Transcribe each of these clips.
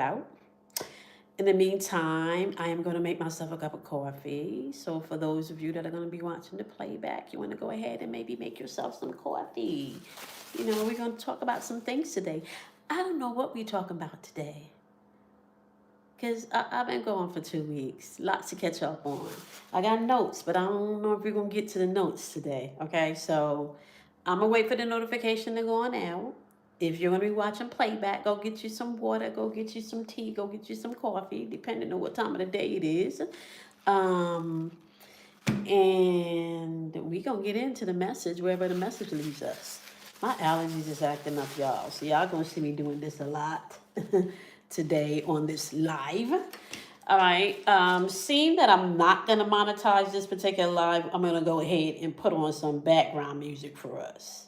out. In the meantime, I am going to make myself a cup of coffee. So for those of you that are going to be watching the playback, you want to go ahead and maybe make yourself some coffee. We're going to talk about some things today. I don't know what we're talking about today because I've been going for 2 weeks. Lots to catch up on. I got notes, but I don't know if we're going to get to the notes today. Okay, so I'm going to wait for the notification to go on out. If you're going to be watching playback, go get you some water, go get you some tea, go get you some coffee, depending on what time of the day it is. Um, and we going to get into the message wherever the message leads us. My allergies is acting up, y'all. So y'all going to see me doing this a lot today on this live. All right. Seeing that I'm not going to monetize this particular live, I'm going to go ahead and put on some background music for us.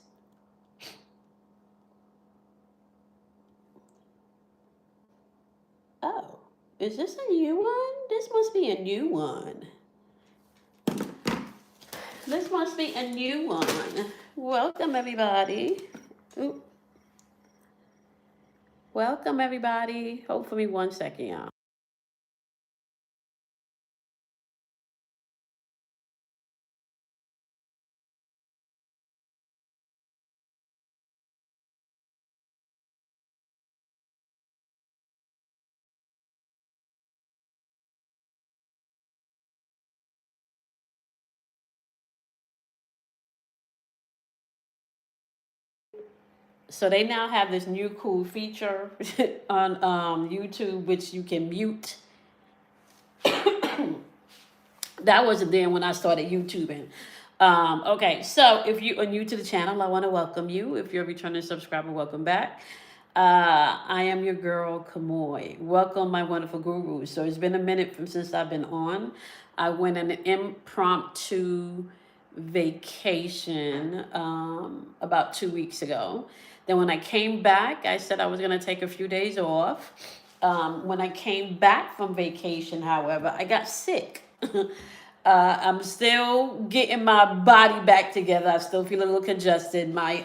Oh, is this a new one? This must be a new one. This must be a new one. Welcome, everybody. Ooh. Welcome, everybody. Hold for me 1 second, y'all. So they now have this new cool feature on YouTube, which you can mute. That wasn't there when I started YouTubing. Okay, so if you are new to the channel, I want to welcome you. If you're a returning subscriber, welcome back. I am your girl, Kamoy. Welcome, my wonderful guru. So it's been a minute since I've been on. I went on an impromptu vacation about 2 weeks ago. Then when I came back, I said I was going to take a few days off. When I came back from vacation, however, I got sick. I'm still getting my body back together. I still feel a little congested. My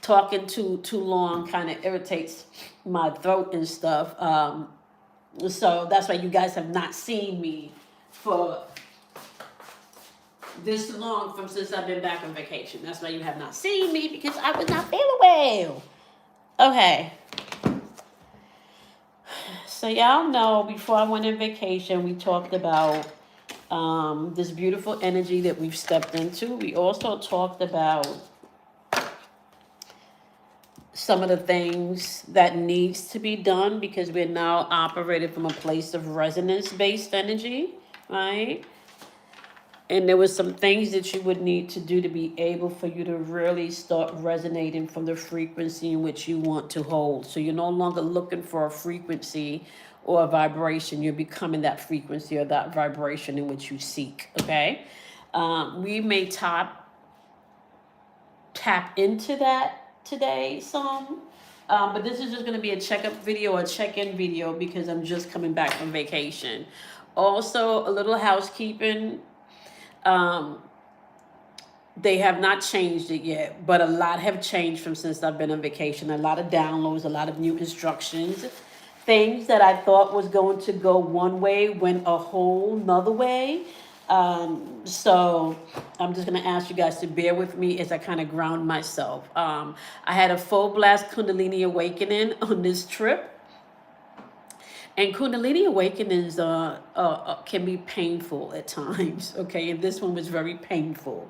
talking too long kind of irritates my throat and stuff. So that's why you guys have not seen me for this long from since I've been back on vacation. That's why you have not seen me, because I was not feeling well. Okay. So y'all know before I went on vacation, we talked about this beautiful energy that we've stepped into. We also talked about some of the things that needs to be done because we're now operating from a place of resonance-based energy, right? And there was some things that you would need to do to be able for you to really start resonating from the frequency in which you want to hold. So you're no longer looking for a frequency or a vibration. You're becoming that frequency or that vibration in which you seek, okay? We may tap into that today some. But this is just going to be a checkup video, a check-in video, because I'm just coming back from vacation. Also, a little housekeeping. They have not changed it yet, but a lot have changed from since I've been on vacation. A lot of downloads, a lot of new instructions. Things that I thought was going to go one way went a whole nother way. So I'm just going to ask you guys to bear with me as I kind of ground myself. I had a full blast Kundalini awakening on this trip. And Kundalini awakenings can be painful at times, okay? And this one was very painful.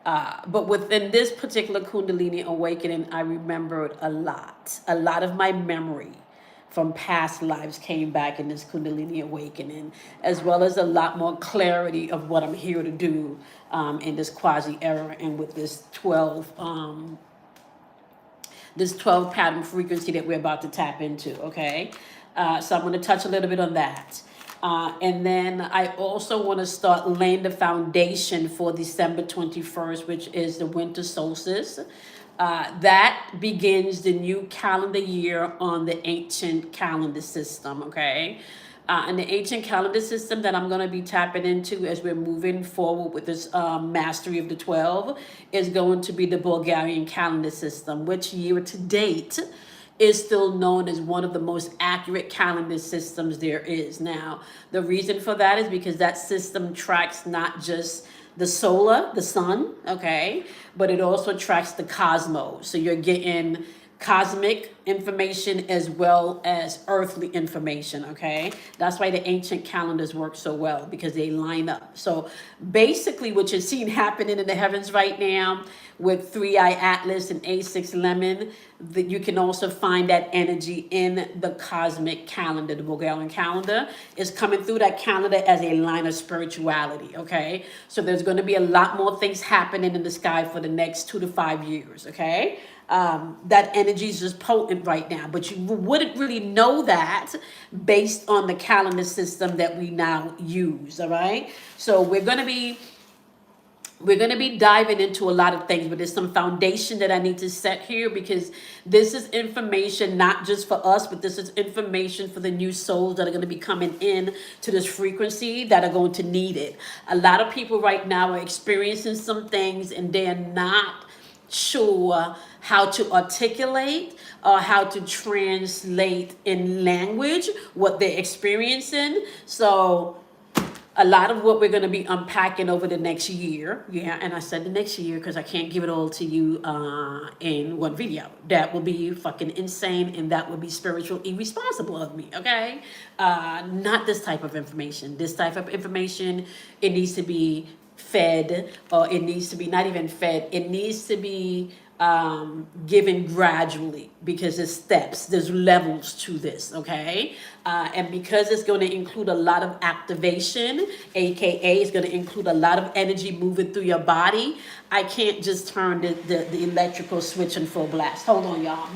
But within this particular Kundalini awakening, I remembered a lot. A lot of my memory from past lives came back in this Kundalini awakening, as well as a lot more clarity of what I'm here to do in this Quasi era and with this 12 pattern frequency that we're about to tap into, okay? So I'm going to touch a little bit on that. And then I also want to start laying the foundation for December 21st, which is the winter solstice. That begins the new calendar year on the ancient calendar system, okay? And the ancient calendar system that I'm going to be tapping into as we're moving forward with this mastery of the 12 is going to be the Bulgarian calendar system, which year to date is still known as one of the most accurate calendar systems there is. Now, the reason for that is because that system tracks not just the sun, okay, but it also tracks the cosmos. So you're getting cosmic information as well as earthly information, okay? That's why the ancient calendars work so well, because they line up. So basically what you're seeing happening in the heavens right now with 3i Atlas and A6 Lemon, that you can also find that energy in the cosmic calendar. The Bulgarian calendar is coming through that calendar as a line of spirituality, okay? So there's going to be a lot more things happening in the sky for the next 2 to 5 years, okay? That energy is just potent right now, but you wouldn't really know that based on the calendar system that we now use. All right, so we're gonna be diving into a lot of things, but there's some foundation that I need to set here, because this is information not just for us, but this is information for the new souls that are going to be coming in to this frequency that are going to need it. A lot of people right now are experiencing some things and they're not sure how to articulate or how to translate in language what they're experiencing. So a lot of what we're going to be unpacking over the next year, yeah, and I said the next year because I can't give it all to you in one video. That will be fucking insane, and that would be spiritual irresponsible of me, okay? Not this type of information. This type of information, it needs to be fed, or it needs to be not even fed, it needs to be given gradually, because there's steps, there's levels to this, okay? And because it's going to include a lot of activation, aka it's going to include a lot of energy moving through your body, I can't just turn the electrical switch in full blast. Hold on, y'all.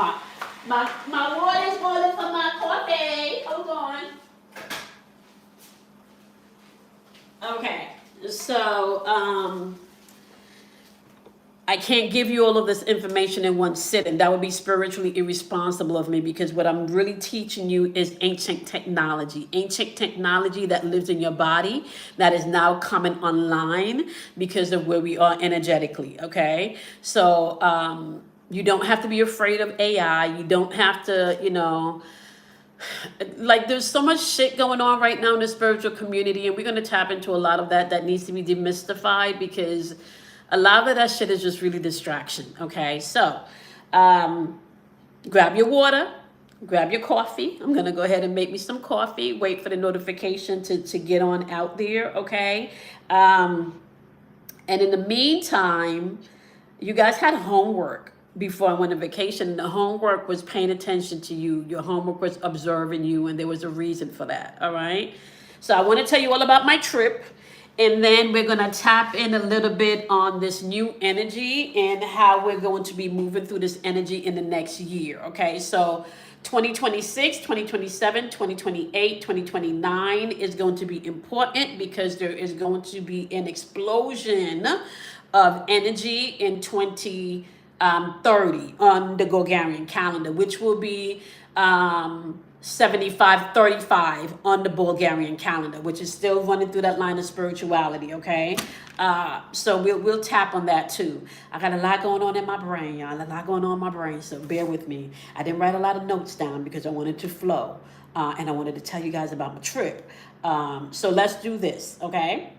My water's boiling for my coffee. Hold on. Okay. So, I can't give you all of this information in one sitting. That would be spiritually irresponsible of me, because what I'm really teaching you is ancient technology that lives in your body, that is now coming online because of where we are energetically, okay? So, you don't have to be afraid of AI. You don't have to, like, there's so much shit going on right now in the spiritual community, and we're going to tap into a lot of that needs to be demystified, because a lot of that shit is just really distraction, okay? So, grab your water, grab your coffee. I'm going to go ahead and make me some coffee, wait for the notification to get on out there, okay? And in the meantime, you guys had homework before I went on vacation. The homework was paying attention to you. Your homework was observing you, and there was a reason for that, all right? So I want to tell you all about my trip, and then we're going to tap in a little bit on this new energy and how we're going to be moving through this energy in the next year, okay? So 2026, 2027, 2028, 2029 is going to be important, because there is going to be an explosion of energy in 2030 on the Gregorian calendar, which will be 75-35 on the Bulgarian calendar, which is still running through that line of spirituality, okay? So we'll tap on that too. I got a lot going on in my brain, y'all. A lot going on in my brain, so bear with me. I didn't write a lot of notes down because I wanted to flow, and I wanted to tell you guys about my trip. So let's do this, okay?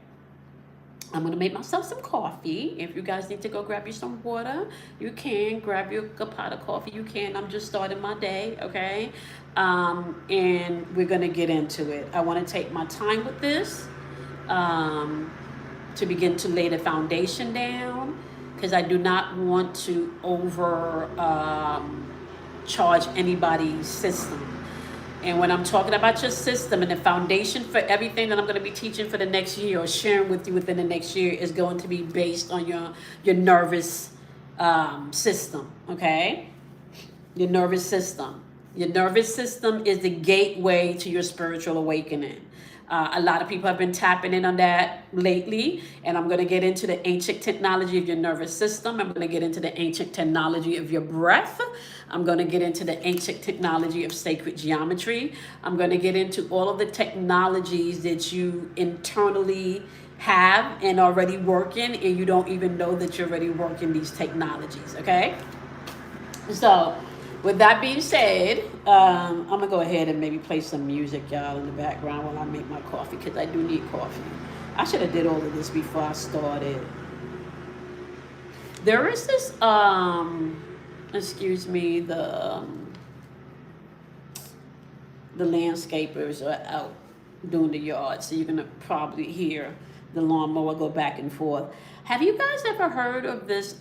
I'm going to make myself some coffee. If you guys need to go grab you some water, you can. Grab your pot of coffee, you can. I'm just starting my day, okay? And we're going to get into it. I want to take my time with this to begin to lay the foundation down, because I do not want to charge anybody's system. And when I'm talking about your system, and the foundation for everything that I'm going to be teaching for the next year, or sharing with you within the next year, is going to be based on your nervous system, okay? Your nervous system. Your nervous system is the gateway to your spiritual awakening. A lot of people have been tapping in on that lately, and I'm going to get into the ancient technology of your nervous system. I'm going to get into the ancient technology of your breath. I'm going to get into the ancient technology of sacred geometry. I'm going to get into all of the technologies that you internally have and already working, and you don't even know that you're already working these technologies, okay? So With that being said, I'm gonna go ahead and maybe play some music, y'all, in the background while I make my coffee because I do need coffee. I should have did all of this before I started. There is this, excuse me, the landscapers are out doing the yard, so you're gonna probably hear the lawnmower go back and forth. Have you guys ever heard of this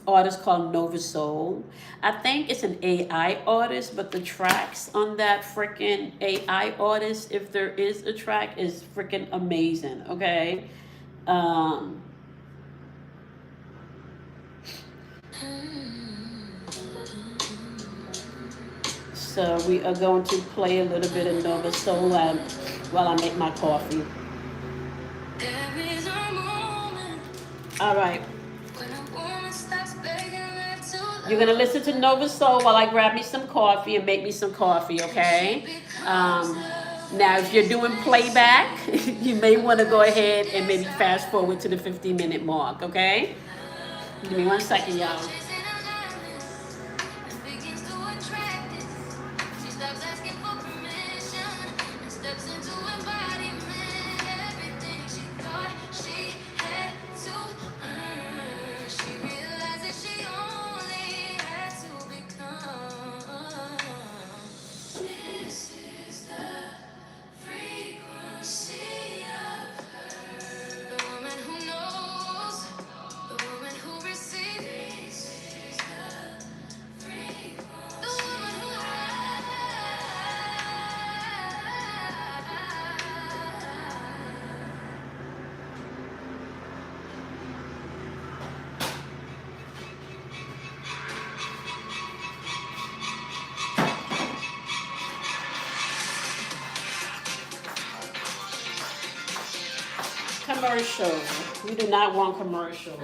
artist called Nova Soul? I think it's an AI artist, but the tracks on that freaking AI artist, if there is a track, is freaking amazing. Okay. Um, so we are going to play a little bit of Nova Soul while I make my coffee. All right. You're gonna listen to Nova Soul while I grab me some coffee and make me some coffee, okay? Now, if you're doing playback, you may want to go ahead and maybe fast forward to the 15-minute mark, okay? Give me 1 second, y'all. Commercial. We do not want commercials.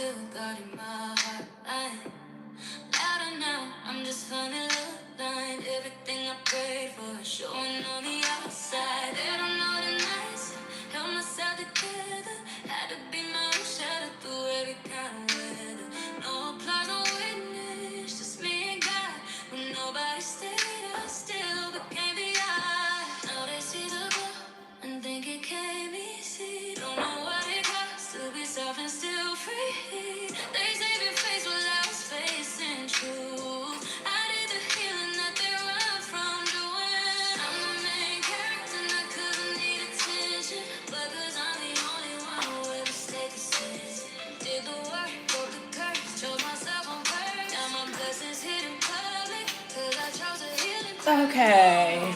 still got in my heart line. Louder now, I'm just funny blind. Everything I prayed for is showing on the outside. They don't know the nights, held myself together. Had to be my own shadow through every kind of weather. No applause, no witness, just me and God. When nobody stayed, I still became the eye. Now they see the glow and think it came easy. Don't know what it costs to be soft and still free. They saved your face while I was facing truth. I did the healing that they run from doing. I'm the main character, not 'cause I need attention, but 'cause I'm the only one who ever stayed consistent. Did the work, broke the curse, chose myself on purpose. Now my blessings hidden public, 'cause I chose to heal it. Okay.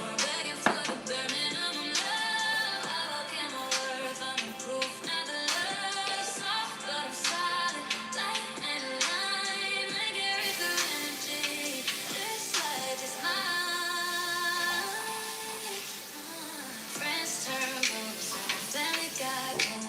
Friends turn goals, family got cold.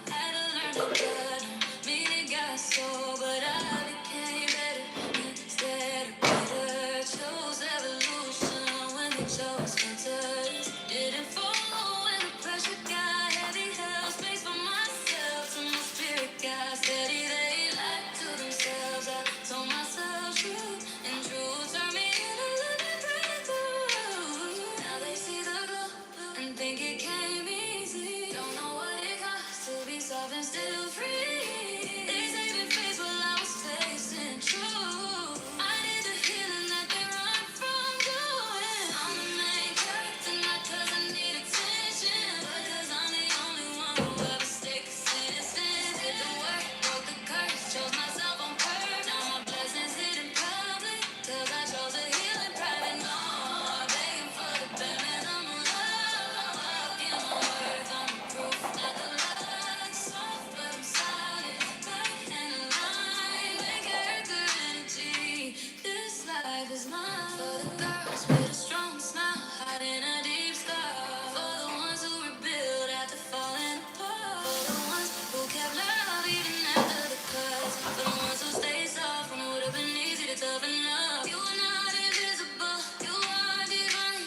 Had to learn to judge, meaning got soul, but I became better instead of bitter. Chose evolution when they chose filters. Didn't fall when the pressure got heavy. Held space for myself till my spirit got steady. They lied to themselves. I told myself truth, and truth turned me into living breakthrough. Now they see the glow and think it came easy. Don't know what it costs to be soft and still free. They saved your face while I was facing truth. I did the healing that they run from doing. I'm the main character, not 'cause I need attention, but 'cause I'm the only one who ever stayed consistent. Did the work, broke the curse, chose myself on purpose. Now my blessings hidden public, 'cause I chose to heal in private. No more begging for the payment. I'm alive, walking my words, I'm the proof, not the lie. Soft but I'm solid, right and aligned. Make character energy. This life is mine. For the girls with a strong smile, hiding a deep scar. For the ones who rebuild after falling apart. For the ones who kept love even after the cuts. For the ones who stayed soft when it would have been easy to toughen up. You are not invisible, you are divine.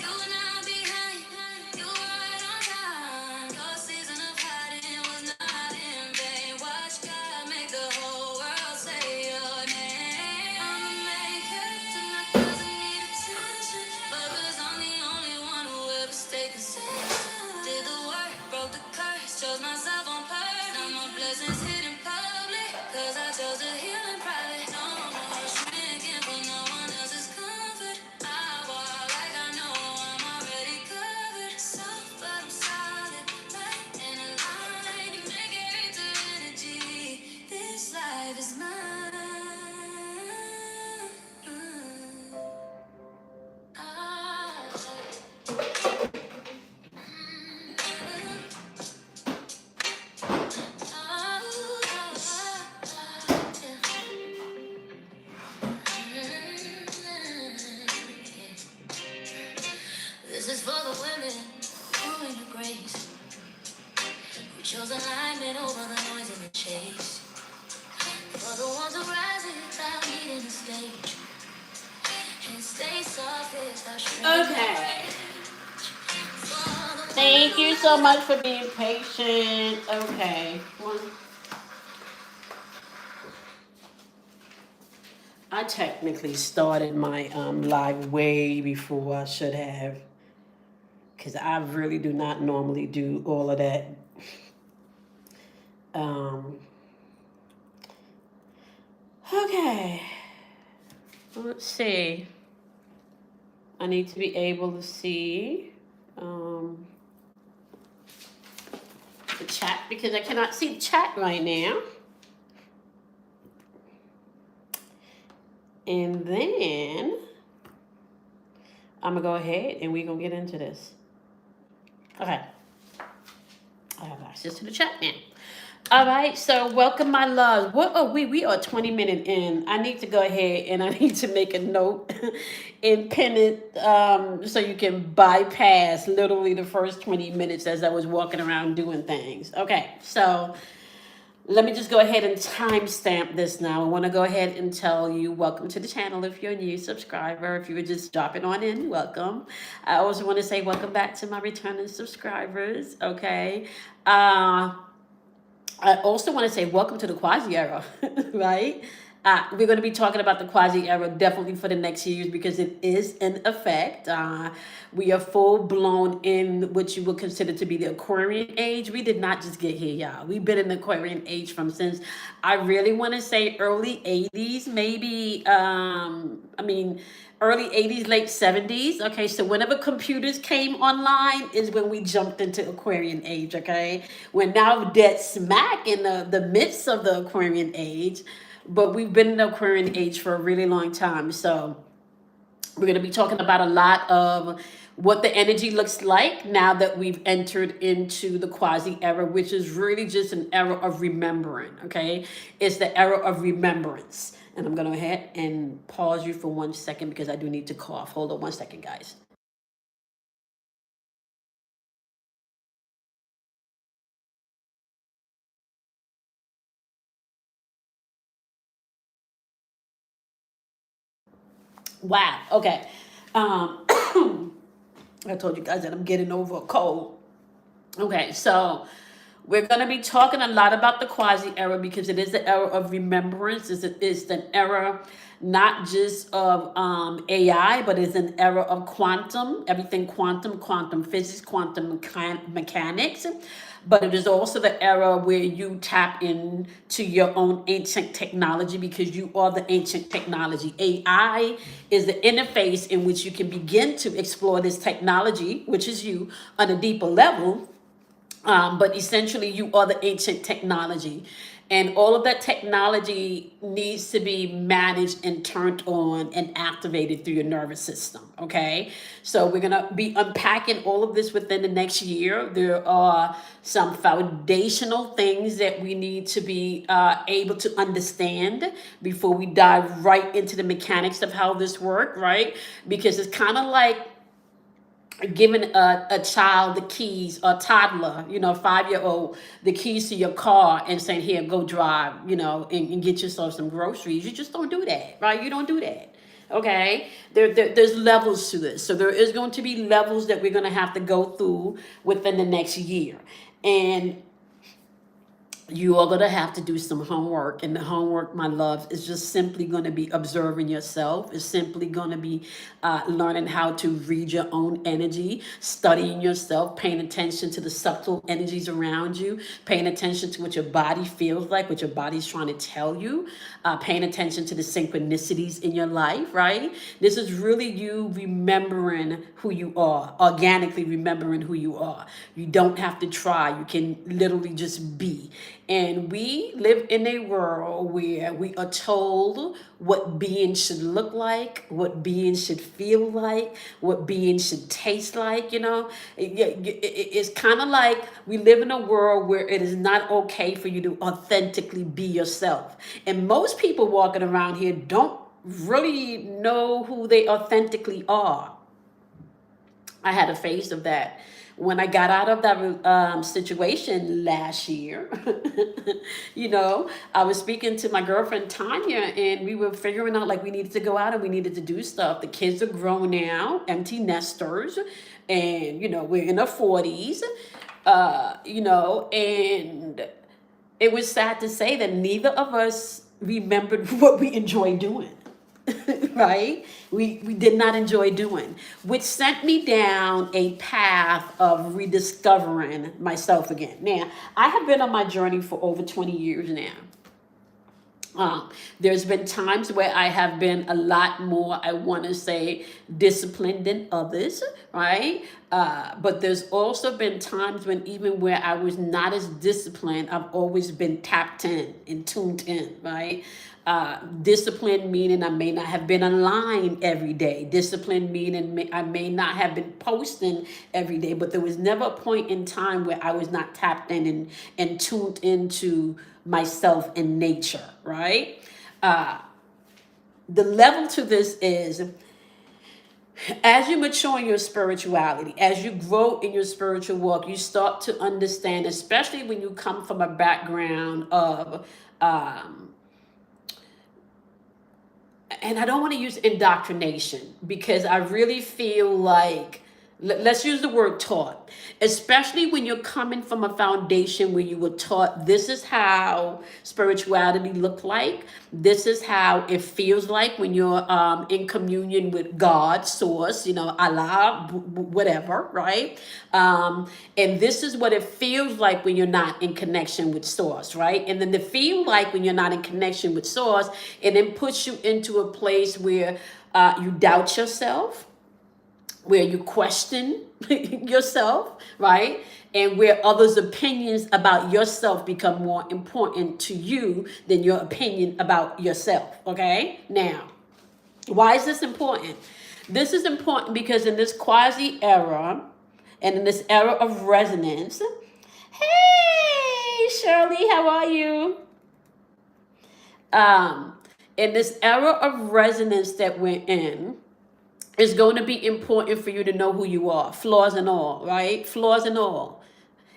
You are not behind, you are right on time. Your season of hiding was not in vain. Watch God make the whole world say your name. I'm the main character, not 'cause I need attention, but 'cause I'm the only one who ever stayed consistent. Did the work, broke the curse, chose myself on purpose. Now my blessings hidden public, 'cause I chose to heal in private. No more shrinking for no one else's comfort. I walk like I know I'm already covered. Soft but I'm solid, right and aligned. You make it to energy. This life is mine. This is for the women who in the grace, who chose alignment over the noise and the chase. For the ones who rise without needing a stage and stay soft without shrinking. Okay. Thank you so much for being patient. Okay. I technically started my live way before I should have, because I really do not normally do all of that. Okay. Let's see. I need to be able to see the chat, because I cannot see the chat right now. And then I'm going to go ahead and we're going to get into this. Okay. I have access to the chat now. All right, so welcome, my love. What are we? We are 20 minutes in. I need to go ahead and I need to make a note and pin it so you can bypass literally the first 20 minutes as I was walking around doing things. Okay, so Let me just go ahead and timestamp this now. I want to go ahead and tell you welcome to the channel if you're a new subscriber. If you were just dropping on in, welcome. I also want to say welcome back to my returning subscribers. Okay. I also want to say welcome to the Quasi era, right? We're going to be talking about the Quasi era definitely for the next years because it is in effect. We are full blown in what you would consider to be the Aquarian age. We did not just get here, y'all. We've been in the Aquarian age from since I really want to say early 80s, maybe. I mean, early 80s, late 70s. Okay, so whenever computers came online is when we jumped into Aquarian age. Okay, we're now dead smack in the midst of the Aquarian age, but we've been in the Aquarian age for a really long time. So we're going to be talking about a lot of what the energy looks like now that we've entered into the Quasi era, which is really just an era of remembering. Okay, it's the era of remembrance. And I'm going to go ahead and pause you for 1 second because I do need to cough. Hold on 1 second, guys. Wow. Okay. Um, I told you guys that I'm getting over a cold. Okay, so we're going to be talking a lot about the Quasi era because it is the era of remembrance. It's an era not just of AI, but it's an era of quantum, everything quantum, quantum physics, quantum mechanics. But it is also the era where you tap into your own ancient technology because you are the ancient technology. AI is the interface in which you can begin to explore this technology, which is you, on a deeper level, but essentially, you are the ancient technology. And all of that technology needs to be managed and turned on and activated through your nervous system. Okay. So, we're going to be unpacking all of this within the next year. There are some foundational things that we need to be able to understand before we dive right into the mechanics of how this works, right? Because it's kind of like giving a child the keys, a toddler, 5-year old, the keys to your car and saying, here, go drive, and get yourself some groceries. You just don't do that, right? You don't do that. Okay, there's levels to this. So there is going to be levels that we're going to have to go through within the next year. And you are going to have to do some homework, and the homework, my love, is just simply going to be observing yourself. It's simply going to be learning how to read your own energy, studying yourself, paying attention to the subtle energies around you, paying attention to what your body feels like, what your body's trying to tell you, paying attention to the synchronicities in your life, right? This is really you remembering who you are, organically remembering who you are. You don't have to try. You can literally just be. And we live in a world where we are told what being should look like, what being should feel like, what being should taste like. It's kind of like we live in a world where it is not okay for you to authentically be yourself. And most people walking around here don't really know who they authentically are. I had a phase of that when I got out of that situation last year. I was speaking to my girlfriend Tanya, and we were figuring out like we needed to go out and we needed to do stuff. The kids are grown now, empty nesters, and we're in our 40s. And it was sad to say that neither of us remembered what we enjoy doing. Right? We did not enjoy doing, which sent me down a path of rediscovering myself again. Now, I have been on my journey for over 20 years now. There's been times where I have been a lot more, I want to say, disciplined than others, right? But there's also been times when even where I was not as disciplined, I've always been tapped in and tuned in, right? Discipline meaning I may not have been online every day. Discipline meaning I may not have been posting every day, but there was never a point in time where I was not tapped in and tuned into myself and nature, right? The level to this is As you mature in your spirituality, as you grow in your spiritual walk, you start to understand, especially when you come from a background of, um, and I don't want to use indoctrination because I really feel like, let's use the word taught, especially when you're coming from a foundation where you were taught this is how spirituality looked like, this is how it feels like when you're in communion with God, source, Allah, whatever, right? And this is what it feels like when you're not in connection with source, right? And then the feel like when you're not in connection with source, it then puts you into a place where you doubt yourself, where you question yourself, right? And where others' opinions about yourself become more important to you than your opinion about yourself, okay? Now, why is this important? This is important because in this quasi era and in this era of resonance, hey, Shirley, how are you? Um, in this era of resonance that we're in, it's going to be important for you to know who you are, flaws and all, right? Flaws and all.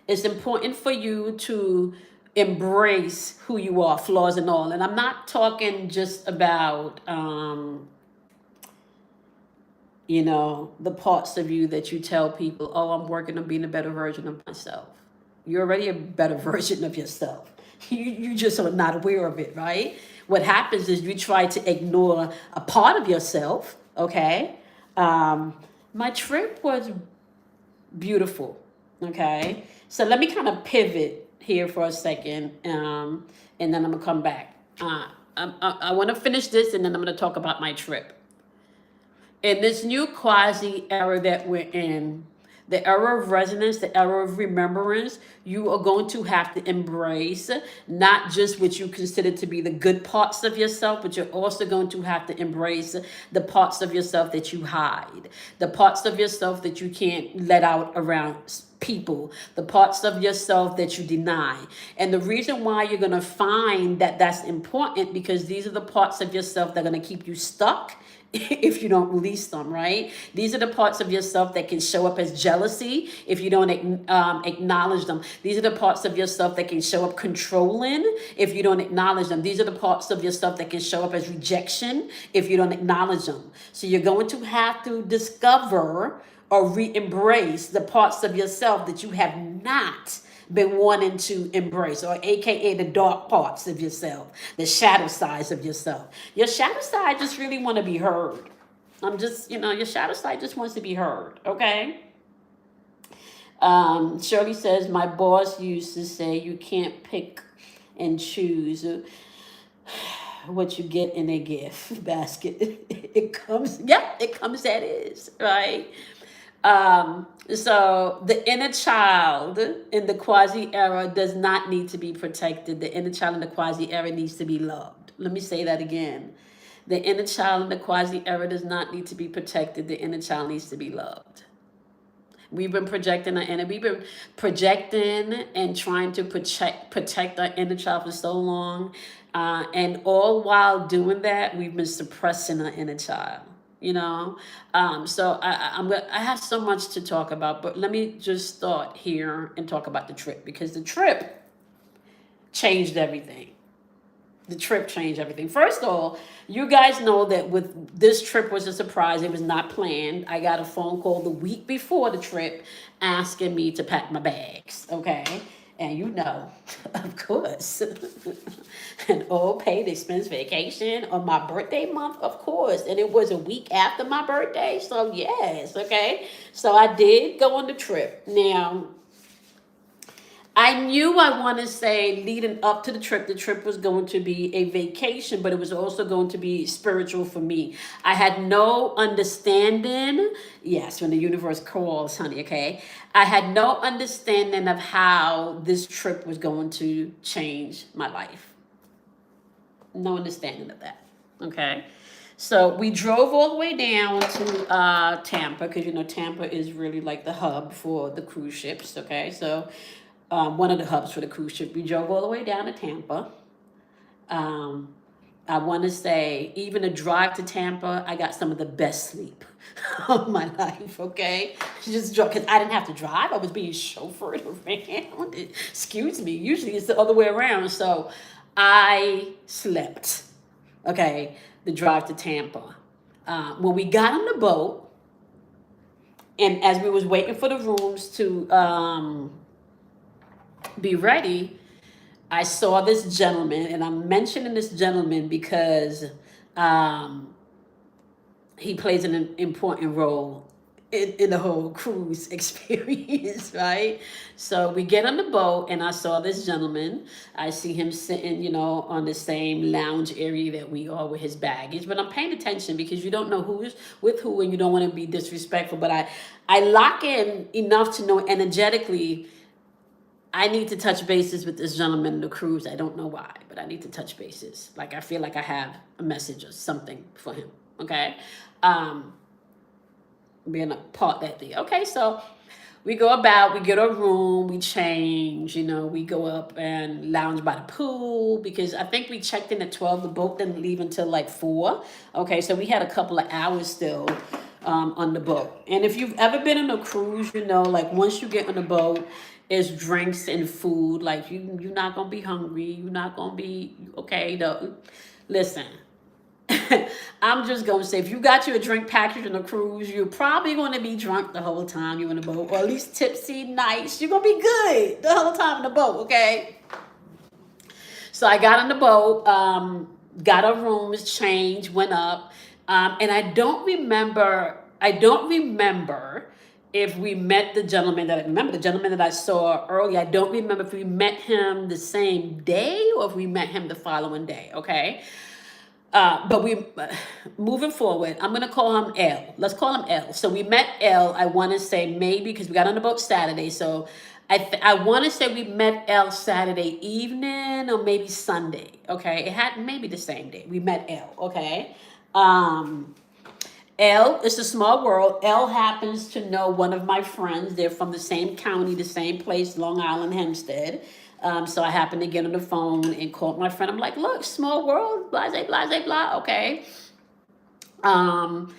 It's important for you to embrace who you are, flaws and all. And I'm not talking just about, the parts of you that you tell people, oh, I'm working on being a better version of myself. You're already a better version of yourself. You just are not aware of it, right? What happens is you try to ignore a part of yourself, okay? My trip was beautiful, okay? So let me kind of pivot here for a second, and then I'm gonna come back. I want to finish this, and then I'm gonna talk about my trip. In this new quasi era that we're in, the era of resonance, the era of remembrance, you are going to have to embrace not just what you consider to be the good parts of yourself, but you're also going to have to embrace the parts of yourself that you hide, the parts of yourself that you can't let out around people, the parts of yourself that you deny. And the reason why you're going to find that that's important, because these are the parts of yourself that are going to keep you stuck if you don't release them, right? These are the parts of yourself that can show up as jealousy if you don't acknowledge them. These are the parts of yourself that can show up controlling if you don't acknowledge them. These are the parts of yourself that can show up as rejection if you don't acknowledge them. So you're going to have to discover or re-embrace the parts of yourself that you have not been wanting to embrace, or aka the dark parts of yourself, the shadow sides of yourself. Your shadow side just really want to be heard. Your shadow side just wants to be heard, okay? Shirley says, my boss used to say you can't pick and choose what you get in a gift basket. It comes that is, right? So the inner child in the quasi era does not need to be protected. The inner child in the quasi era needs to be loved. Let me say that again. The inner child in the quasi era does not need to be protected. The inner child needs to be loved. We've been projecting our inner, we've been projecting and trying to protect our inner child for so long. And all while doing that, we've been suppressing our inner child. So I have so much to talk about, but let me just start here and talk about the trip, because the trip changed everything. The trip changed everything. First of all, you guys know that with this trip was a surprise. It was not planned. I got a phone call the week before the trip asking me to pack my bags, okay? And of course, an old paid expense vacation on my birthday month, of course. And it was a week after my birthday, so yes, okay? So I did go on the trip. Now, I knew, I want to say, leading up to the trip was going to be a vacation, but it was also going to be spiritual for me. I had no understanding. Yes, when the universe calls, honey, okay? I had no understanding of how this trip was going to change my life. No understanding of that, okay? So we drove all the way down to Tampa, because Tampa is really like the hub for the cruise ships, okay? So one of the hubs for the cruise ship. We drove all the way down to Tampa. I want to say, even a drive to Tampa, I got some of the best sleep. of my life, okay? She just drove, because I didn't have to drive. I was being chauffeured around. Excuse me. Usually it's the other way around. So I slept, okay, the drive to Tampa. When we got on the boat, and as we was waiting for the rooms to be ready, I saw this gentleman, and I'm mentioning this gentleman because um, he plays an important role in the whole cruise experience, right? So we get on the boat, and I saw this gentleman. I see him sitting, on the same lounge area that we are with his baggage. But I'm paying attention because you don't know who's with who, and you don't want to be disrespectful. But I lock in enough to know energetically I need to touch bases with this gentleman in the cruise. I don't know why, but I need to touch bases. Like I feel like I have a message or something for him. Okay. Being a part that day. Okay, so we go about, we get a room, we change, we go up and lounge by the pool because I think we checked in at 12. The boat didn't leave until like 4. Okay, so we had a couple of hours still on the boat. And if you've ever been on a cruise, like once you get on the boat, it's drinks and food. Like you're not gonna be hungry. You're not gonna be okay. Listen, I'm just gonna say if you got you a drink package on a cruise, you're probably gonna be drunk the whole time you're on the boat, or at least tipsy, nice. You're gonna be good the whole time on the boat. Okay. So I got on the boat, got our rooms changed, went up, and I don't remember if we met the gentleman that I saw earlier. I don't remember if we met him the same day or if we met him the following day. Okay. But we moving forward, I'm gonna call him L. Let's call him L. So we met L. I want to say maybe because we got on the boat Saturday. So I want to say we met L Saturday evening or maybe Sunday. Okay, it had maybe the same day. We met L. Okay. L, it's a small world. L happens to know one of my friends. They're from the same county, the same place, Long Island, Hempstead. So I happened to get on the phone and called my friend. I'm like, look, small world, blah, blah, blah, blah. Okay. I'm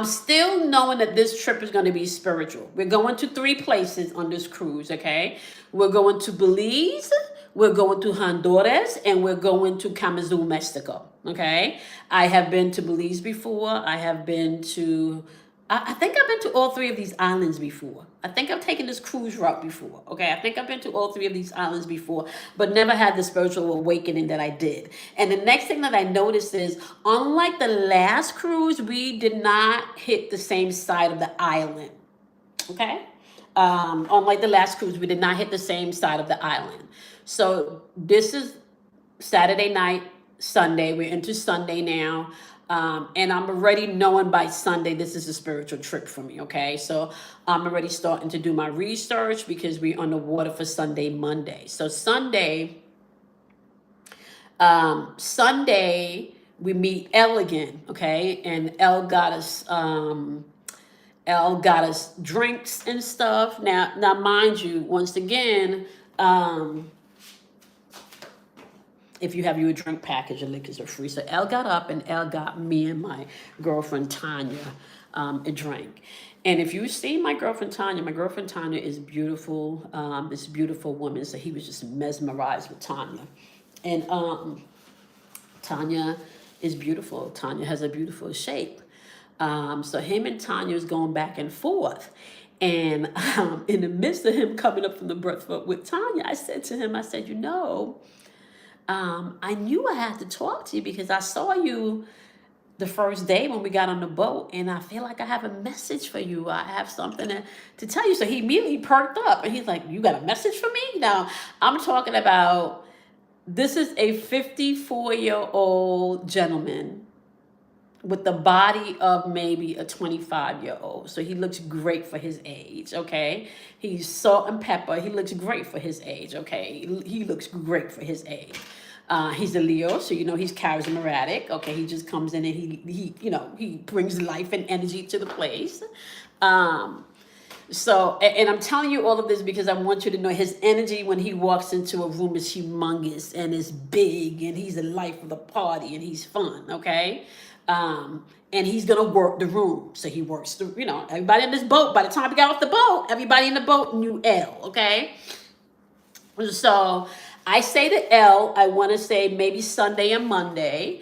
still knowing that this trip is going to be spiritual. We're going to 3 places on this cruise. Okay. We're going to Belize, we're going to Honduras, and we're going to Camazul, Mexico. Okay. I have been to Belize before. I have been to, I think I've been to all 3 of these islands before. I think I've taken this cruise route before. Okay. I think I've been to all 3 of these islands before, but never had the spiritual awakening that I did. And the next thing that I noticed is, unlike the last cruise, we did not hit the same side of the island. Okay. Unlike the last cruise, we did not hit the same side of the island. So this is Saturday night, Sunday. We're into Sunday now. And I'm already knowing by Sunday this is a spiritual trip for me. Okay. So I'm already starting to do my research because we're on the water for Sunday, Monday. So Sunday, we meet Elle again. Okay. And Elle got us drinks and stuff. Now, mind you, once again, if you have your drink package, the liquors are free. So Elle got up and Elle got me and my girlfriend Tanya a drink. And if you see my girlfriend Tanya is beautiful. This beautiful woman. So he was just mesmerized with Tanya. And Tanya is beautiful. Tanya has a beautiful shape. So him and Tanya is going back and forth. And in the midst of him coming up from the breakfast with Tanya, I said to him, I knew I had to talk to you because I saw you the first day when we got on the boat, and I feel like I have a message for you. I have something to tell you. So he immediately perked up and he's like, you got a message for me? Now, I'm talking about, this is a 54-year-old gentleman with the body of maybe a 25-year-old. So he looks great for his age, okay? He's salt and pepper. He looks great for his age, okay? He looks great for his age. He's a Leo, so he's charismatic, okay? He just comes in and he brings life and energy to the place. So, and I'm telling you all of this because I want you to know his energy when he walks into a room is humongous and is big, and he's the life of the party and he's fun, okay? And he's gonna work the room. So he works the, everybody in this boat, by the time he got off the boat, everybody in the boat knew L, okay? So I say to L, I want to say maybe Sunday and Monday.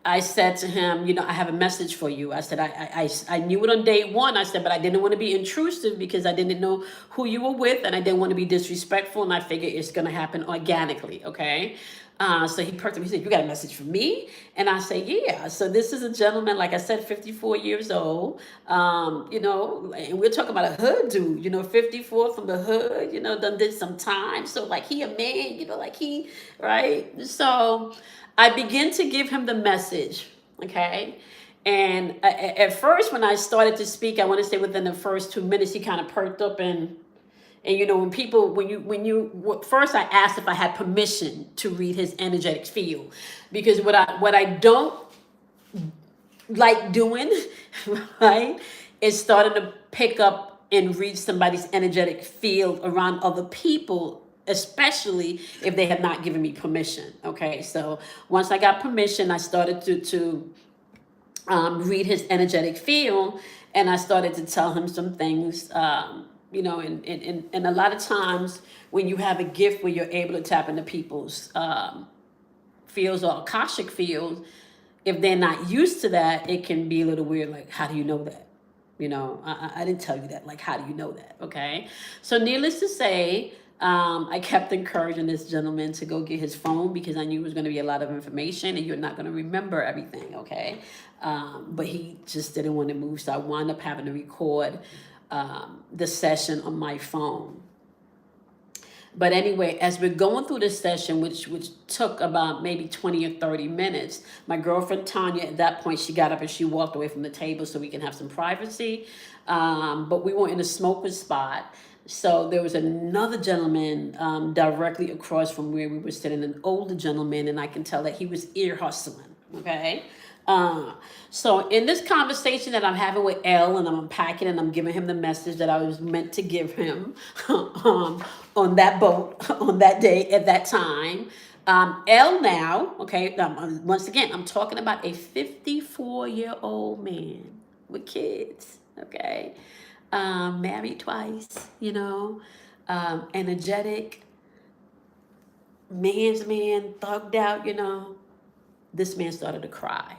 I said to him, I have a message for you. I said, I knew it on day one. I said, but I didn't want to be intrusive because I didn't know who you were with and I didn't want to be disrespectful. And I figured it's going to happen organically. Okay. So he perked up. He said, you got a message for me? And I say, yeah. So this is a gentleman, like I said, 54 years old. And we're talking about a hood dude, 54 from the hood, done did some time. So like he a man, like he, right? So I begin to give him the message, okay? And at first, when I started to speak, I want to say within the first 2 minutes, he kind of perked up and first I asked if I had permission to read his energetic field, because what I don't like doing, right, is starting to pick up and read somebody's energetic field around other people, especially if they have not given me permission. Okay, so once I got permission, I started to read his energetic field, and I started to tell him some things. And a lot of times when you have a gift where you're able to tap into people's fields or Akashic fields, if they're not used to that, it can be a little weird. Like, how do you know that? I didn't tell you that. Like, how do you know that? Okay. So needless to say, I kept encouraging this gentleman to go get his phone because I knew it was going to be a lot of information and you're not going to remember everything. Okay. But he just didn't want to move. So I wound up having to record the session on my phone. But anyway, as we're going through this session, which took about maybe 20 or 30 minutes, my girlfriend Tanya, at that point, she got up and she walked away from the table so we can have some privacy. But we were in a smoking spot. So there was another gentleman directly across from where we were sitting, an older gentleman, and I can tell that he was ear hustling, okay? So in this conversation that I'm having with L, and I'm unpacking and I'm giving him the message that I was meant to give him on that boat on that day at that time. L now, okay, once again, I'm talking about a 54-year-old man with kids, okay, married twice, energetic, man's man, thugged out, This man started to cry.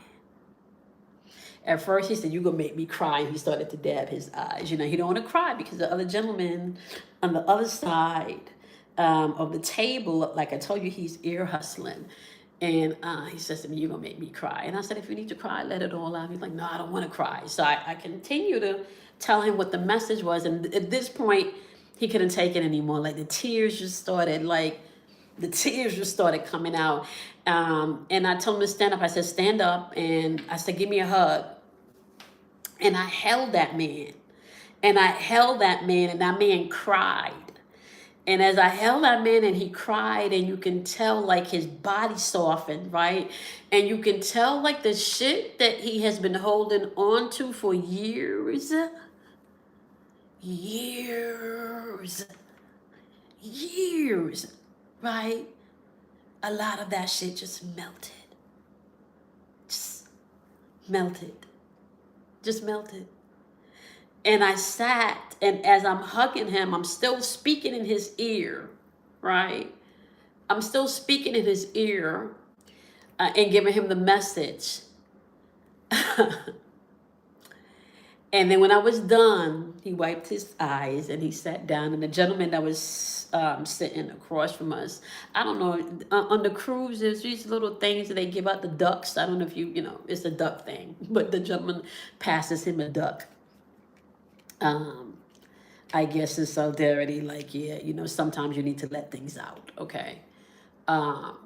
At first, he said, "You're going to make me cry." And he started to dab his eyes. He don't want to cry because the other gentleman on the other side of the table, like I told you, he's ear hustling. And he says to me, "You're going to make me cry." And I said, "If you need to cry, let it all out." He's like, "No, I don't want to cry." So I continue to tell him what the message was. And at this point, he couldn't take it anymore. Like the tears just started coming out. And I told him to stand up. I said, "Stand up." And I said, "Give me a hug." And I held that man. And that man cried. And as I held that man and he cried, and you can tell like his body softened, right? And you can tell like the shit that he has been holding on to for years, right? A lot of that shit just melted. Just melted. And I sat, and as I'm hugging him, I'm still speaking in his ear, right? I'm still speaking in his ear and giving him the message. And then when I was done, he wiped his eyes and he sat down. And the gentleman that was sitting across from us, I don't know, on the cruise, there's these little things that they give out, the ducks. I don't know if it's a duck thing, but the gentleman passes him a duck. I guess in solidarity, like, yeah, sometimes you need to let things out, okay? I'm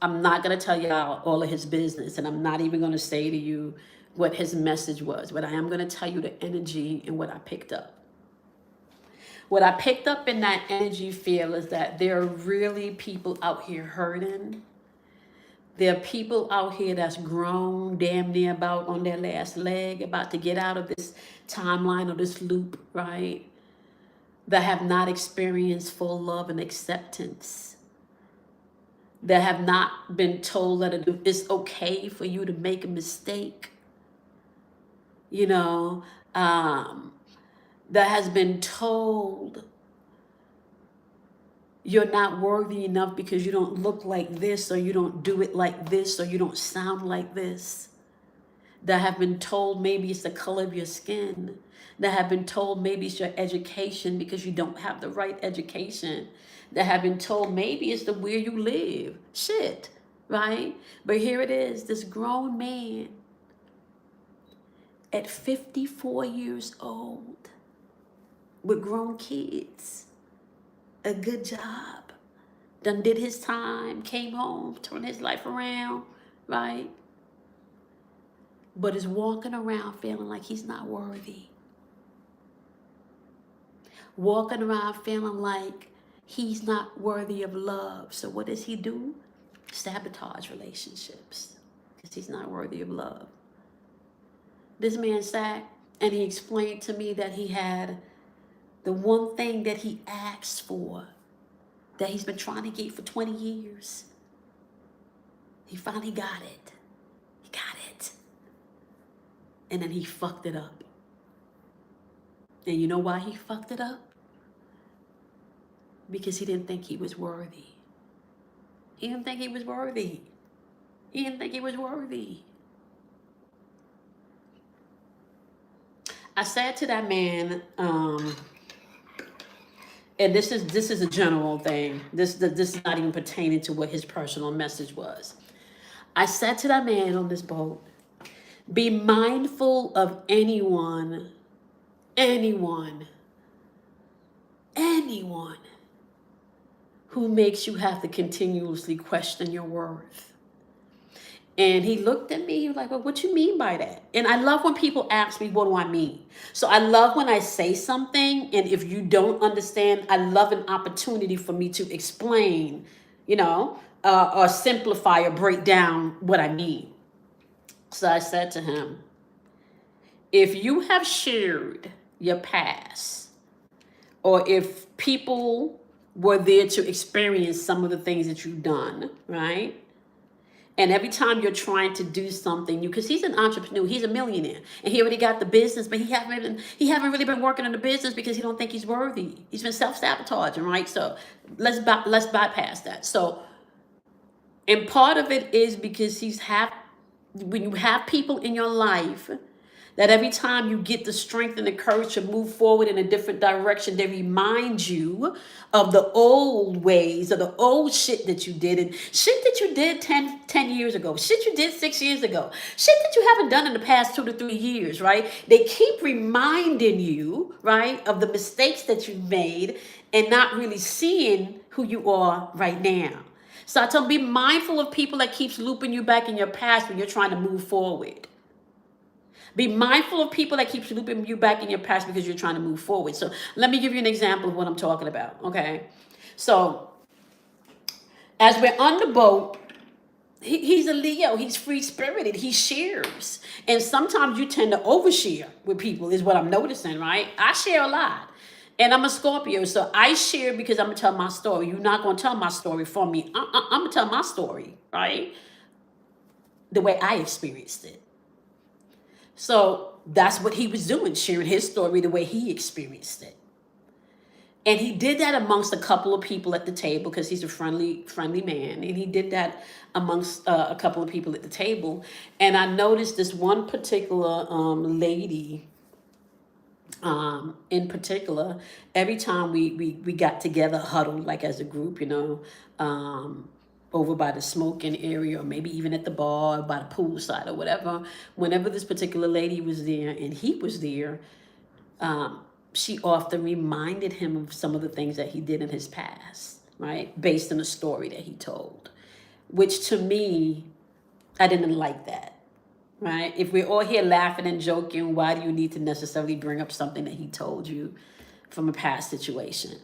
not going to tell y'all all of his business, and I'm not even going to say to you what his message was, but I am going to tell you the energy and what I picked up. What I picked up in that energy field is that there are really people out here hurting. There are people out here that's grown damn near about on their last leg, about to get out of this timeline or this loop, right? that have not experienced full love and acceptance, that have not been told that it's okay for you to make a mistake, you know, that has been told you're not worthy enough because you don't look like this, or you don't do it like this, or you don't sound like this, that have been told maybe it's the color of your skin, that have been told maybe it's your education because you don't have the right education, that have been told maybe it's the where you live. Shit, right? But here it is, this grown man at 54 years old with grown kids, a good job, done did his time, came home, turned his life around, right? But is walking around feeling like he's not worthy. Walking around feeling like he's not worthy of love. So what does he do? Sabotage relationships because he's not worthy of love. This man sat and he explained to me that he had the one thing that he asked for, that he's been trying to get for 20 years. He finally got it. He got it. And then he fucked it up. And you know why he fucked it up? Because he didn't think he was worthy. He didn't think he was worthy. He didn't think he was worthy. I said to that man, and this is a general thing. This is not even pertaining to what his personal message was. I said to that man on this boat, be mindful of anyone who makes you have to continuously question your worth. And he looked at me, he was like, well, what you mean by that? And I love when people ask me, what do I mean? So I love when I say something, and if you don't understand, I love an opportunity for me to explain, or simplify or break down what I mean. So I said to him, if you have shared your past, or if people were there to experience some of the things that you've done, right? And every time you're trying to do something, because he's an entrepreneur, he's a millionaire, and he already got the business, but he haven't really been working in the business because he don't think he's worthy. He's been self-sabotaging, right? So let's bypass that. So, and part of it is because when you have people in your life that every time you get the strength and the courage to move forward in a different direction, they remind you of the old ways, or the old shit that you did, and shit that you did 10 years ago, shit you did 6 years ago, shit that you haven't done in the past 2 to 3 years, right? They keep reminding you, right, of the mistakes that you've made and not really seeing who you are right now. So I tell them, be mindful of people that keeps looping you back in your past when you're trying to move forward. Be mindful of people that keep looping you back in your past because you're trying to move forward. So let me give you an example of what I'm talking about, okay? So as we're on the boat, he's a Leo. He's free-spirited. He shares. And sometimes you tend to overshare with people is what I'm noticing, right? I share a lot. And I'm a Scorpio, so I share because I'm going to tell my story. You're not going to tell my story for me. I'm going to tell my story, right? The way I experienced it. So that's what he was doing, sharing his story the way he experienced it. And he did that amongst a couple of people at the table because he's a friendly man. And he did that amongst a couple of people at the table. And I noticed this one particular lady in particular, every time we got together, huddled like as a group, over by the smoking area, or maybe even at the bar, by the poolside or whatever. Whenever this particular lady was there and he was there, she often reminded him of some of the things that he did in his past, right? Based on the story that he told, which to me, I didn't like that, right? If we're all here laughing and joking, why do you need to necessarily bring up something that he told you from a past situation?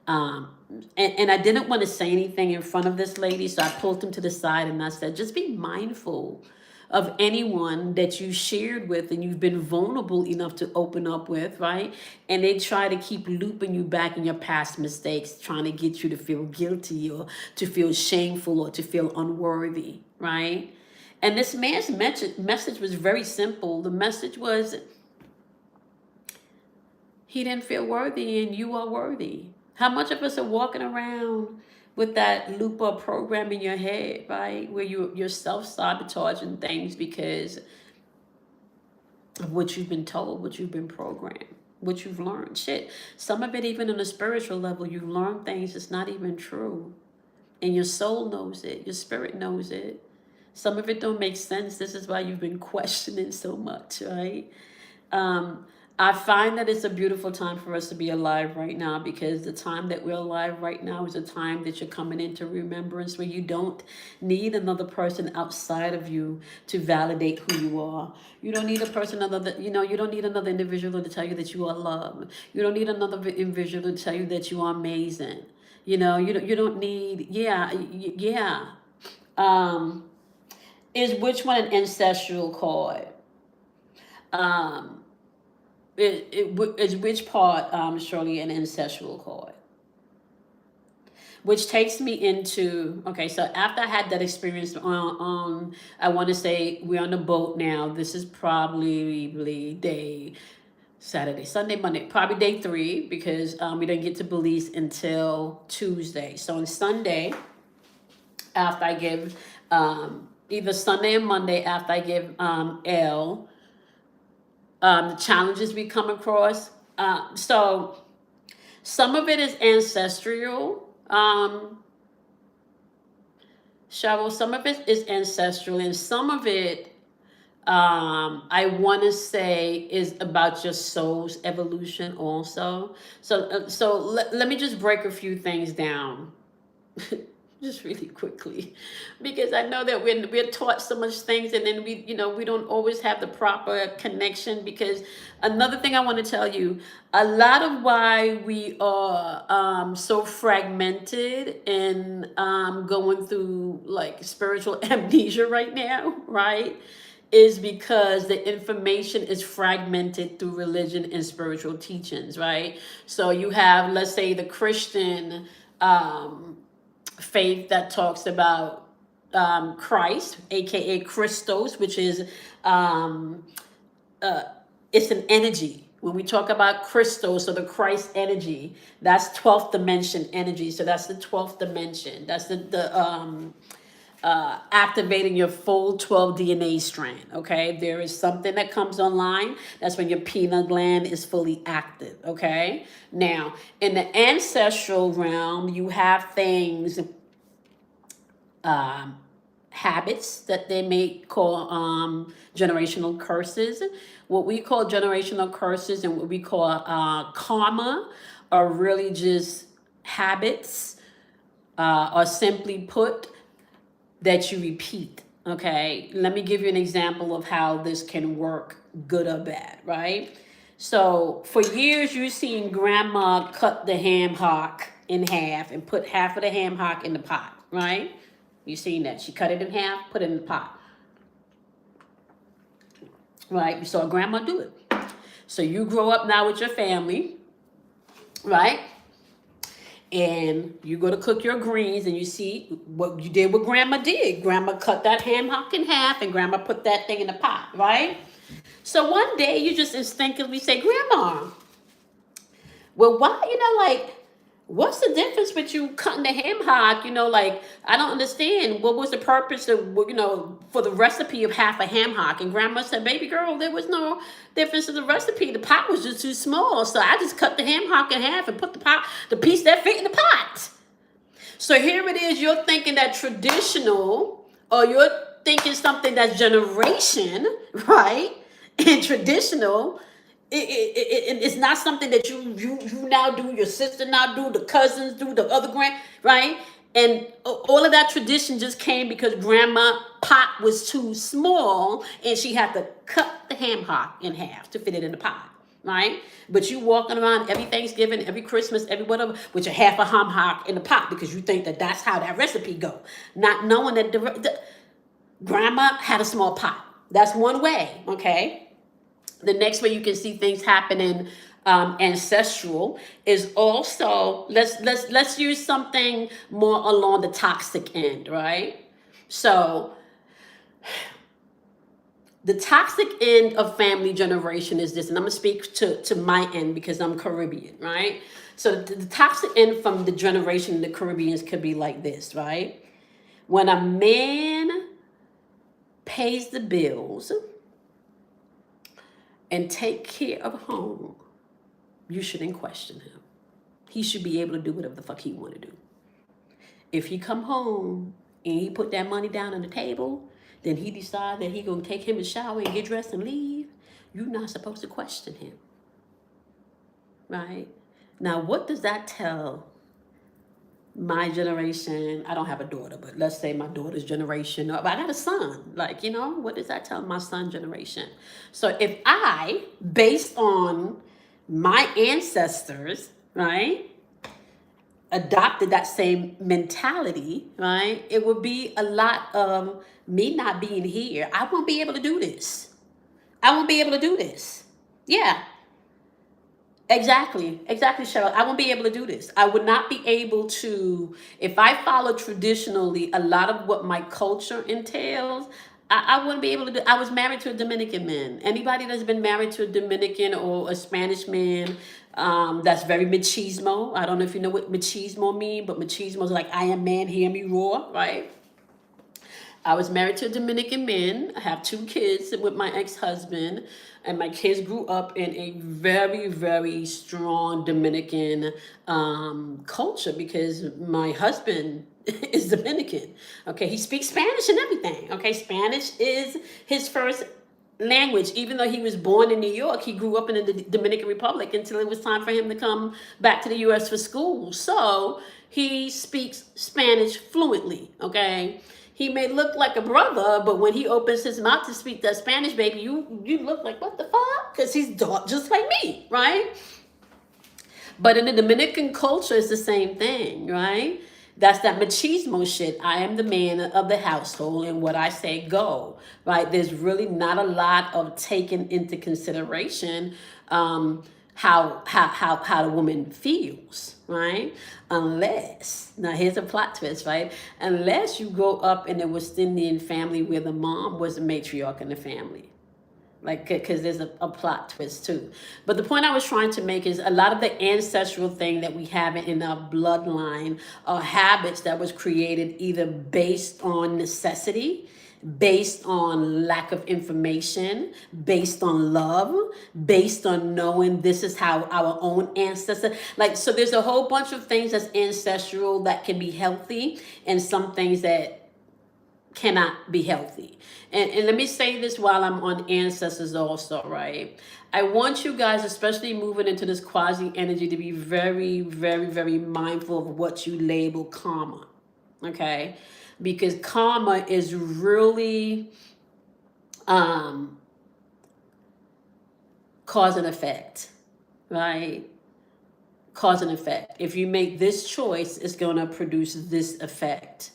Um, and I didn't want to say anything in front of this lady, so I pulled him to the side and I said, just be mindful of anyone that you shared with and you've been vulnerable enough to open up with, right? And they try to keep looping you back in your past mistakes, trying to get you to feel guilty or to feel shameful or to feel unworthy, right? And this man's message was very simple. The message was, he didn't feel worthy and you are worthy. How much of us are walking around with that loop or program in your head, right? Where you're self-sabotaging things because of what you've been told, what you've been programmed, what you've learned. Shit. Some of it even on a spiritual level, you've learned things that's not even true. And your soul knows it, your spirit knows it. Some of it don't make sense. This is why you've been questioning so much, right? I find that it's a beautiful time for us to be alive right now, because the time that we're alive right now is a time that you're coming into remembrance where you don't need another person outside of you to validate who you are. You don't need a person other, you don't need another individual to tell you that you are loved. You don't need another individual to tell you that you are amazing. You don't need, yeah. Um, is which one an ancestral card? Um, is which part, Shirley, an ancestral card? Which takes me into, okay, so after I had that experience I want to say we're on the boat now. This is probably day Saturday, Sunday, Monday, probably day 3, because we didn't get to Belize until Tuesday. So on Sunday, after I give, either Sunday or Monday, after I give L, the challenges we come across. So some of it is ancestral. Cheryl, some of it is ancestral, and some of it, I want to say, is about your soul's evolution also. So let me just break a few things down. Just really quickly, because I know that we're taught so much things, and then we don't always have the proper connection. Because another thing I want to tell you, a lot of why we are so fragmented and going through like spiritual amnesia right now, right, is because the information is fragmented through religion and spiritual teachings, right? So you have, let's say, the Christian faith that talks about Christ, aka Christos, which is it's an energy. When we talk about Christos, or the Christ energy, that's 12th dimension energy. So that's the 12th dimension. That's the activating your full 12 DNA strand. Okay, there is something that comes online. That's when your pineal gland is fully active. Okay, now in the ancestral realm, you have things, habits that they may call generational curses. What we call generational curses and what we call karma are really just habits, or simply put, that you repeat. Okay, let me give you an example of how this can work, good or bad, right? So for years you've seen grandma cut the ham hock in half and put half of the ham hock in the pot, right? You've seen that. She cut it in half, put it in the pot, right? You saw grandma do it. So you grow up now with your family, right? And you go to cook your greens and you see what you did, what grandma did. Grandma cut that ham hock in half and grandma put that thing in the pot, right? So one day you just instinctively say, Grandma, well, why, what's the difference with you cutting the ham hock? I don't understand. What was the purpose of, for the recipe of half a ham hock? And grandma said, baby girl, there was no difference in the recipe. The pot was just too small. So I just cut the ham hock in half and put the piece that fit in the pot. So here it is. You're thinking that traditional, or you're thinking something that's generation, right? And traditional, it's not something that you now do, your sister now do, the cousins do, the other right? And all of that tradition just came because grandma pot was too small and she had to cut the ham hock in half to fit it in the pot. right? But you walking around every Thanksgiving, every Christmas, every whatever, with your half a ham hock in the pot because you think that that's how that recipe go, not knowing that the grandma had a small pot. That's one way, okay? The next way you can see things happening ancestral is also let's use something more along the toxic end, right? So the toxic end of family generation is this, and I'm gonna speak to my end because I'm Caribbean, right? So the toxic end from the generation in the Caribbeans could be like this, right? When a man pays the bills and take care of home, you shouldn't question him. He should be able to do whatever the fuck he want to do. If he come home and he put that money down on the table, then he decide that he gonna take him a shower and get dressed and leave, you're not supposed to question him, right? Now, what does that tell my generation? I don't have a daughter, but let's say my daughter's generation, or I got a son. Like, what does that tell my son generation? So if I, based on my ancestors, right, adopted that same mentality, right, it would be a lot of me not being here. I won't be able to do this. I won't be able to do this. Yeah, exactly, Cheryl. I won't be able to do this. I would not be able to, if I follow traditionally a lot of what my culture entails. I wouldn't be able to do. I was married to a Dominican man. Anybody that's been married to a Dominican or a Spanish man, that's very machismo. I don't know if you know what machismo mean, but machismo is like I am man, hear me roar, right? I was married to a Dominican man. I have 2 kids with my ex-husband, and my kids grew up in a very, very strong Dominican culture because my husband is Dominican. Okay, he speaks Spanish and everything. Okay, Spanish is his first language. Even though he was born in New York, he grew up in the Dominican Republic until it was time for him to come back to the U.S. for school. So he speaks Spanish fluently. Okay, he may look like a brother, but when he opens his mouth to speak that Spanish, baby, you look like, what the fuck? Because he's dark just like me, right? But in the Dominican culture, it's the same thing, right? That's that machismo shit. I am the man of the household, and what I say go, right? There's really not a lot of taking into consideration how the woman feels, right? Unless, now here's a plot twist, right? Unless you grow up in a West Indian family where the mom was the matriarch in the family, like, because there's a plot twist too. But the point I was trying to make is a lot of the ancestral thing that we have in our bloodline are habits that was created either based on necessity, based on lack of information, based on love, based on knowing this is how our own ancestors, like, so there's a whole bunch of things that's ancestral that can be healthy, and some things that cannot be healthy. And let me say this while I'm on ancestors also, right? I want you guys, especially moving into this quasi energy, to be very, very, very mindful of what you label karma, okay? Because karma is really cause and effect, right? Cause and effect. If you make this choice, it's going to produce this effect.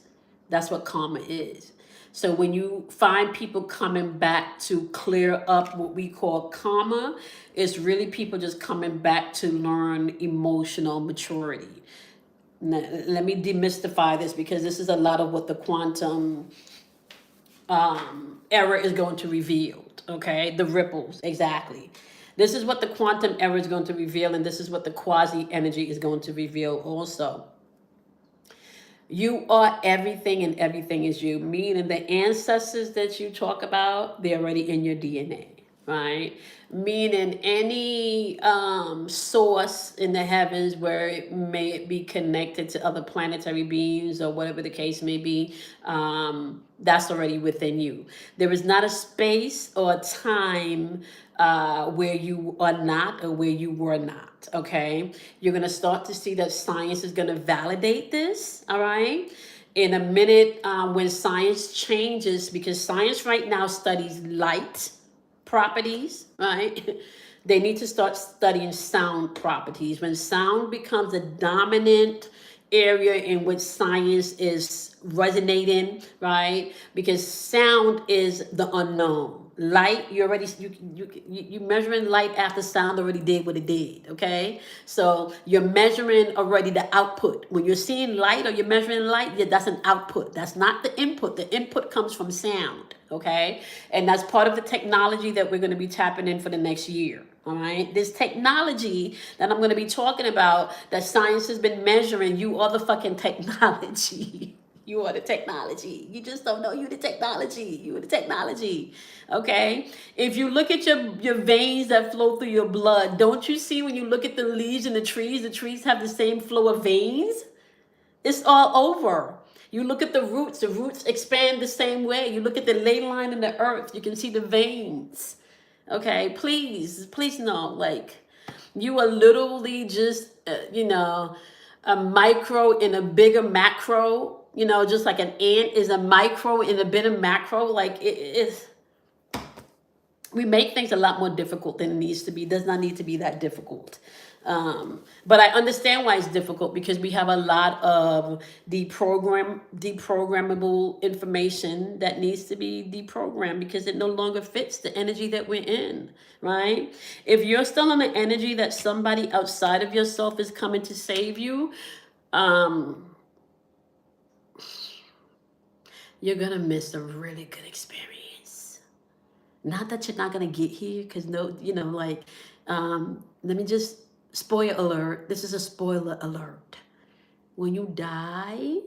That's what karma is. So when you find people coming back to clear up what we call karma, it's really people just coming back to learn emotional maturity. Now, let me demystify this, because this is a lot of what the quantum era is going to reveal. Okay, the ripples, exactly. This is what the quantum era is going to reveal, and this is what the quasi energy is going to reveal also. You are everything, and everything is you. Meaning the ancestors that you talk about, they're already in your DNA, right? Meaning any source in the heavens where it may be connected to other planetary beings or whatever the case may be, that's already within you. There is not a space or a time where you are not or where you were not, okay? You're going to start to see that science is going to validate this, all right? In a minute, when science changes, because science right now studies light properties, right? They need to start studying sound properties. When sound becomes a dominant area in which science is resonating, right? Because sound is the unknown. Light, you measuring light after sound already did what it did. Okay, so you're measuring already the output. When you're seeing light or you're measuring light, yeah, that's an output. That's not the input. The input comes from sound. Okay, and that's part of the technology that we're going to be tapping in for the next year. All right, this technology that I'm going to be talking about, that science has been measuring, you are the fucking technology. You are the technology. You just don't know you the technology. You are the technology. Okay? If you look at your veins that flow through your blood, don't you see when you look at the leaves and the trees have the same flow of veins? It's all over. You look at the roots expand the same way. You look at the ley line in the earth, you can see the veins. Okay, please know, like, you are literally just, a micro in a bigger macro, just like an ant is a micro in a bit of macro. Like, it is, we make things a lot more difficult than it needs to be. It does not need to be that difficult. But I understand why it's difficult, because we have a lot of deprogrammable information that needs to be deprogrammed because it no longer fits the energy that we're in, right? If you're still in the energy that somebody outside of yourself is coming to save you, you're gonna miss a really good experience. Not that you're not gonna get here, because no, let me just, spoiler alert. This is a spoiler alert. When you die,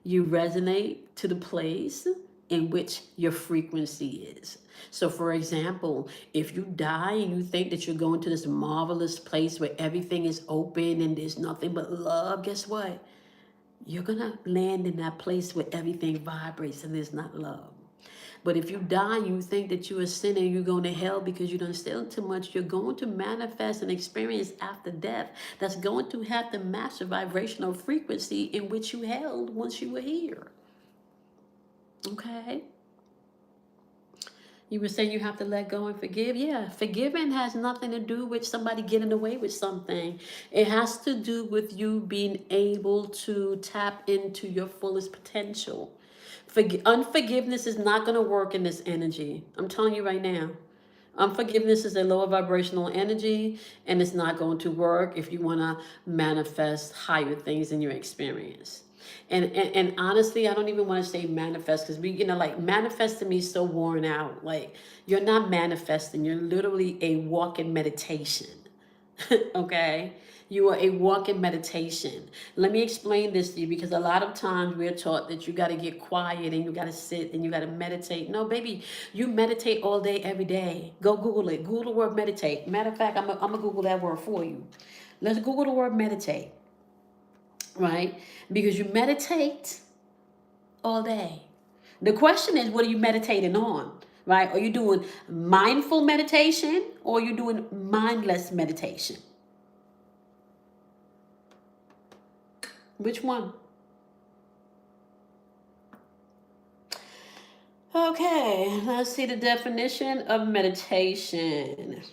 you resonate to the place in which your frequency is. So, for example, if you die and you think that you're going to this marvelous place where everything is open and there's nothing but love, guess what? You're gonna land in that place where everything vibrates and there's not love. But if you die and you think that you're a sinner and you're going to hell because you don't steal too much, you're going to manifest an experience after death that's going to have the match the vibrational frequency in which you held once you were here. Okay? You were saying you have to let go and forgive. Yeah, forgiving has nothing to do with somebody getting away with something. It has to do with you being able to tap into your fullest potential. Unforgiveness is not going to work in this energy. I'm telling you right now. Unforgiveness is a lower vibrational energy, and it's not going to work if you want to manifest higher things in your experience. And honestly, I don't even want to say manifest, because like, manifest to me is so worn out. Like, you're not manifesting, you're literally a walking meditation. Okay? You are a walking meditation. Let me explain this to you, because a lot of times we're taught that you got to get quiet and you got to sit and you got to meditate. No, baby, you meditate all day, every day. Go Google it. Google the word meditate. Matter of fact, I'm going to Google that word for you. Let's Google the word meditate, right? Because you meditate all day. The question is, what are you meditating on? Right? Are you doing mindful meditation, or are you doing mindless meditation? Which one? Okay, let's see the definition of meditation.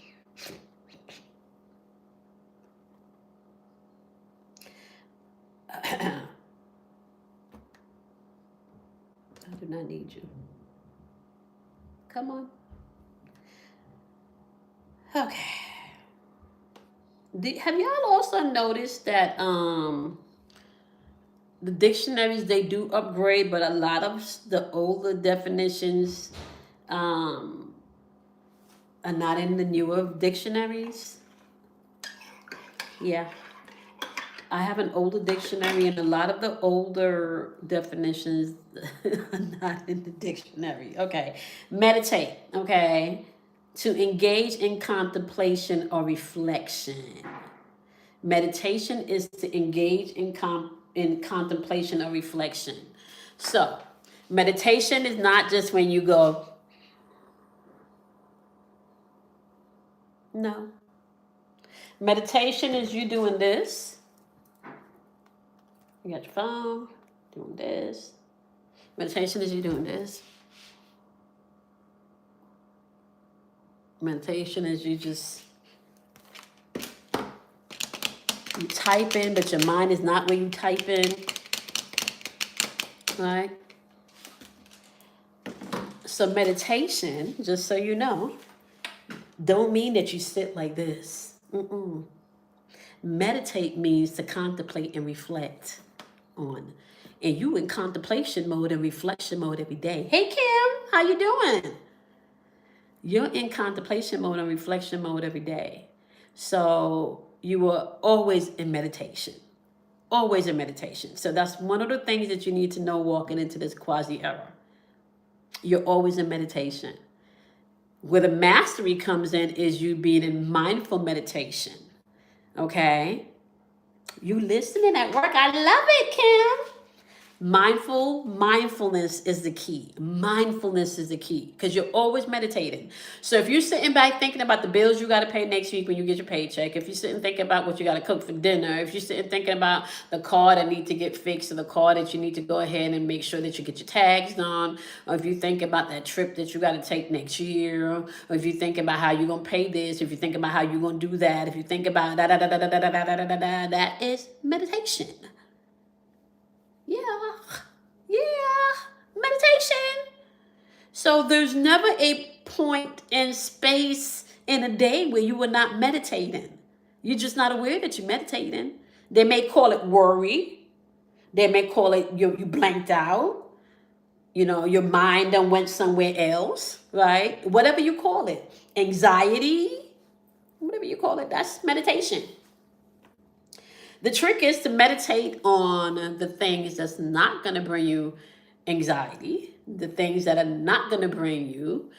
I do not need you. Come on. Okay. Have y'all also noticed that the dictionaries, they do upgrade, but a lot of the older definitions are not in the newer dictionaries? Yeah. I have an older dictionary, and a lot of the older definitions are not in the dictionary. Okay. Meditate. Okay. To engage in contemplation or reflection. Meditation is to engage in contemplation or reflection. So, meditation is not just when you go, no. Meditation is you doing this. You got your phone, doing this. Meditation is you doing this. Meditation is you just You typing, but your mind is not where you typing, right? So meditation, just so you know, don't mean that you sit like this. Meditate means to contemplate and reflect on. And you in contemplation mode and reflection mode every day. Hey Kim, how you doing? You're in contemplation mode and reflection mode every day. So you are always in meditation. Always in meditation. So that's one of the things that you need to know walking into this quasi era. You're always in meditation. Where the mastery comes in is you being in mindful meditation. Okay? You listening at work. I love it, Kim. Mindfulness is the key. Mindfulness is the key because you're always meditating. So if you're sitting back thinking about the bills you got to pay next week when you get your paycheck, if you're sitting thinking about what you got to cook for dinner, if you're sitting thinking about the car that need to get fixed or the car that you need to go ahead and make sure that you get your tags done, or if you think about that trip that you got to take next year, or if you think about how you're going to pay this, if you think about how you're going to do that, if you think about that is meditation. Yeah, meditation. So there's never a point in space in a day where you are not meditating. You're just not aware that you're meditating. They may call it worry. They may call it you blanked out. Your mind done went somewhere else, right? Whatever you call it. Anxiety, whatever you call it, that's meditation. The trick is to meditate on the things that's not going to bring you anxiety, the things that are not going to bring you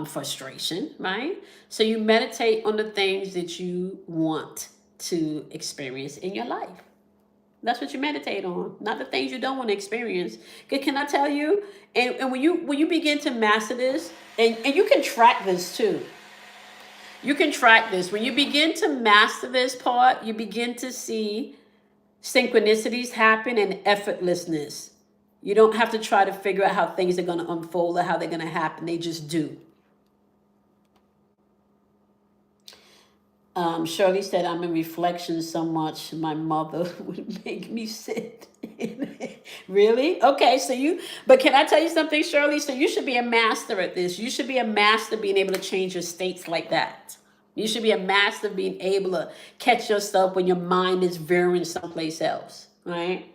frustration, right? So you meditate on the things that you want to experience in your life. That's what you meditate on, not the things you don't want to experience. Can I tell you? And when you begin to master this, and you can track this too. You can track this. When you begin to master this part, you begin to see synchronicities happen and effortlessness. You don't have to try to figure out how things are going to unfold or how they're going to happen. They just do. Shirley said, I'm in reflection so much, my mother would make me sit. Really? Okay, but can I tell you something, Shirley? So you should be a master at this. You should be a master being able to change your states like that. You should be a master being able to catch yourself when your mind is veering someplace else, right?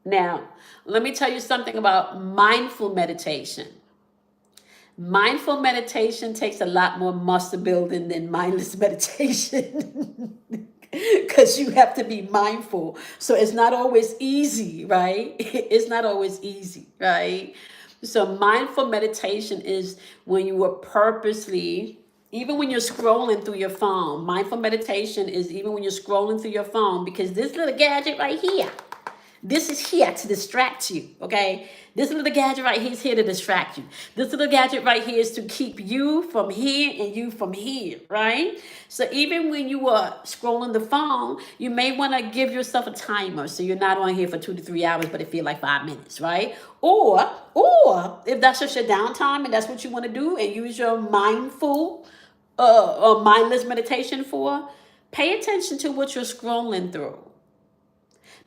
Now, let me tell you something about mindful meditation. Mindful meditation takes a lot more muscle building than mindless meditation because you have to be mindful. So it's not always easy, right? It's not always easy, right? So mindful meditation is when you are purposely, even when you're scrolling through your phone. Mindful meditation is even when you're scrolling through your phone, because this little gadget right here, this is here to distract you, okay? This little gadget right here is here to distract you. This little gadget right here is to keep you from here and you from here, right? So even when you are scrolling the phone, you may want to give yourself a timer so you're not on here for 2 to 3 hours, but it feels like 5 minutes, right? Or if that's just your downtime and that's what you want to do and use your mindful or mindless meditation for, pay attention to what you're scrolling through.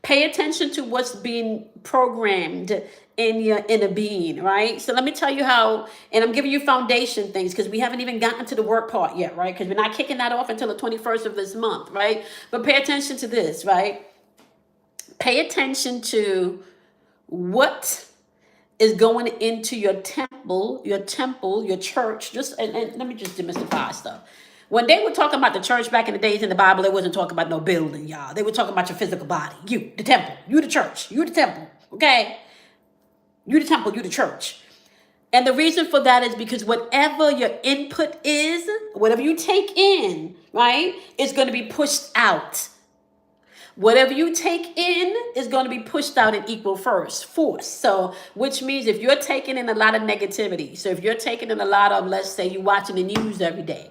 Pay attention to what's being programmed in your inner being, right? So let me tell you how, and I'm giving you foundation things because we haven't even gotten to the work part yet, right? Because we're not kicking that off until the 21st of this month, right? But pay attention to this, right? Pay attention to what is going into your temple, your church. And let me just demystify stuff. When they were talking about the church back in the days in the Bible, they wasn't talking about no building, y'all. They were talking about your physical body. You, the temple. You, the church. You, the temple. Okay? You, the temple. You, the church. And the reason for that is because whatever your input is, whatever you take in, right, is going to be pushed out. Whatever you take in is going to be pushed out in equal force. So, which means if you're taking in a lot of negativity, so if you're taking in a lot of, let's say you're watching the news every day,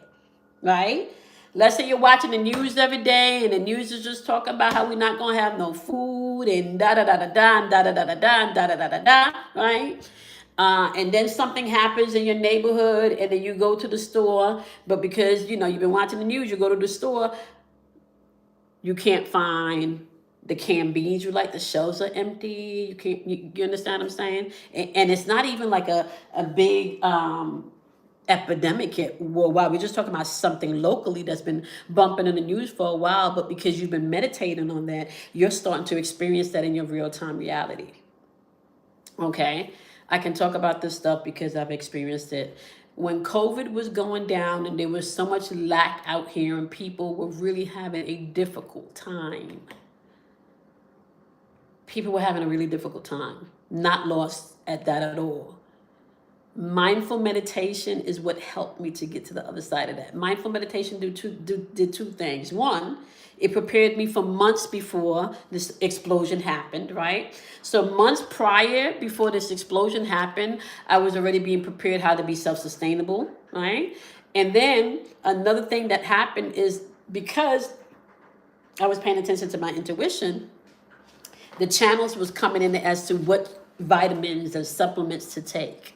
right? Let's say you're watching the news every day and the news is just talking about how we're not going to have no food and da-da-da-da-da, da-da-da-da-da, da-da-da-da-da, right? And then something happens in your neighborhood and then you go to the store, but because, you've been watching the news, you go to the store. You can't find the canned beans you like. The shelves are empty. You can't. You understand what I'm saying? And it's not even like a big epidemic yet worldwide. We're just talking about something locally that's been bumping in the news for a while. But because you've been meditating on that, you're starting to experience that in your real time reality. Okay, I can talk about this stuff because I've experienced it. When COVID was going down and there was so much lack out here and people were really having a difficult time, people were having a really difficult time. Not lost at that at all. Mindful meditation is what helped me to get to the other side of that. Mindful meditation did two things. One, it prepared me for months before this explosion happened, right? So months prior, before this explosion happened, I was already being prepared how to be self-sustainable, right? And then another thing that happened is because I was paying attention to my intuition, the channels was coming in as to what vitamins and supplements to take.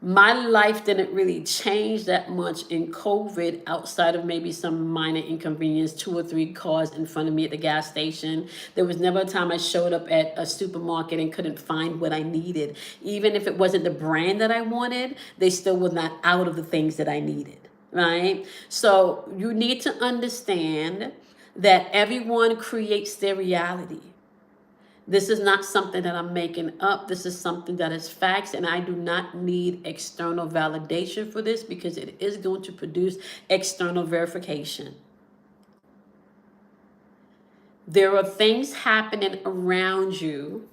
My life didn't really change that much in COVID outside of maybe some minor inconvenience, 2 or 3 cars in front of me at the gas station. There was never a time I showed up at a supermarket and couldn't find what I needed. Even if it wasn't the brand that I wanted, they still were not out of the things that I needed, right? So you need to understand that everyone creates their reality. This is not something that I'm making up. This is something that is facts, and I do not need external validation for this because it is going to produce external verification. There are things happening around you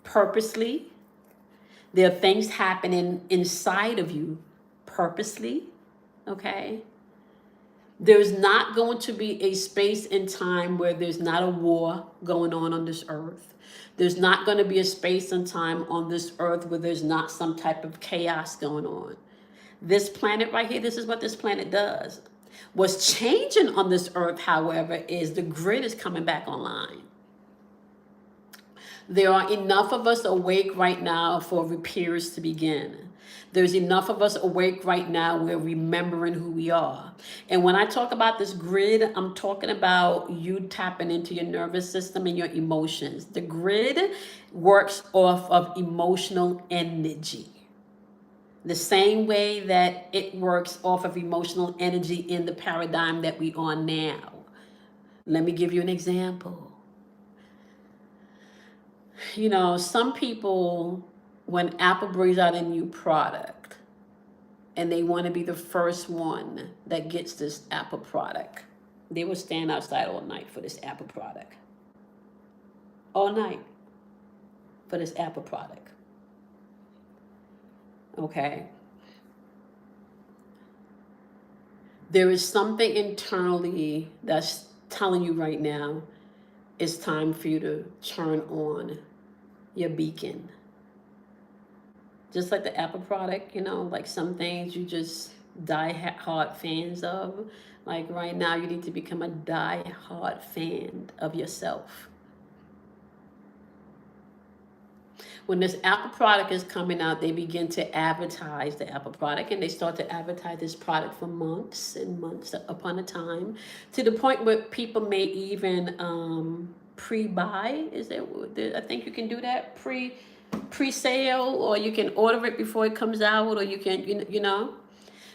purposely. There are things happening inside of you purposely, okay? There's not going to be a space and time where there's not a war going on this earth. There's not going to be a space and time on this earth where there's not some type of chaos going on. This planet right here, this is what this planet does. What's changing on this earth, however, is the grid is coming back online. There are enough of us awake right now for repairs to begin. There's enough of us awake right now where we're remembering who we are. And when I talk about this grid, I'm talking about you tapping into your nervous system and your emotions. The grid works off of emotional energy. The same way that it works off of emotional energy in the paradigm that we are now. Let me give you an example. You know, some people, when Apple brings out a new product and they want to be the first one that gets this Apple product, they will stand outside all night for this Apple product. All night for this Apple product. Okay. There is something internally that's telling you right now it's time for you to turn on your beacon. Just like the Apple product, you know, like some things you just die-hard fans of. Like right now, you need to become a die-hard fan of yourself. When this Apple product is coming out, they begin to advertise the Apple product, and they start to advertise this product for months and months upon a time, to the point where people may even pre-buy. Is there? I think you can do that pre-sale, or you can order it before it comes out, or you can you know.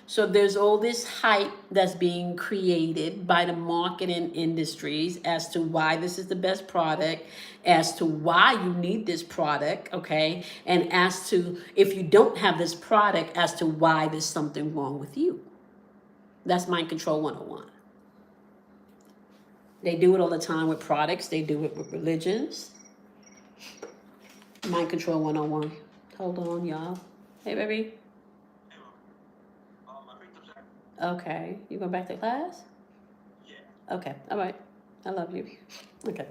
So there's all this hype that's being created by the marketing industries as to why this is the best product, as to why you need this product, okay? And as to, if you don't have this product, as to why there's something wrong with you. That's Mind Control 101. They do it all the time with products. They do it with religions. Mind Control 101. Hold on, y'all. Hey, baby. Okay, you going back to class? Yeah. Okay, all right. I love you. Okay,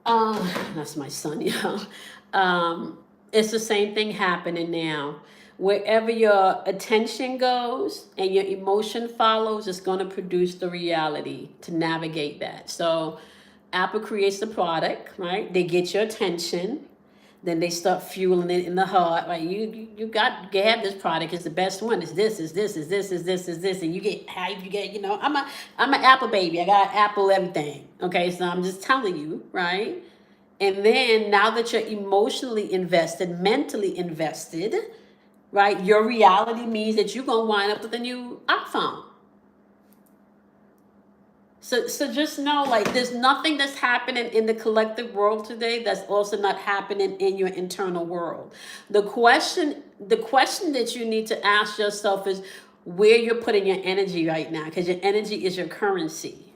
bye-bye. That's my son, y'all. It's the same thing happening now. Wherever your attention goes and your emotion follows, it's going to produce the reality to navigate that. So Apple creates the product, right? They get your attention. Then they start fueling it in the heart. Right? You got to have this product. It's the best one. It's this. Is this. Is this. Is this. Is this. And you get hype. You get. I'm an Apple baby. I got Apple everything. Okay, so I'm just telling you, right? And then now that you're emotionally invested, mentally invested, right? Your reality means that you're gonna wind up with a new iPhone. So just know, like, there's nothing that's happening in the collective world today that's also not happening in your internal world. The question that you need to ask yourself is where you're putting your energy right now, because your energy is your currency.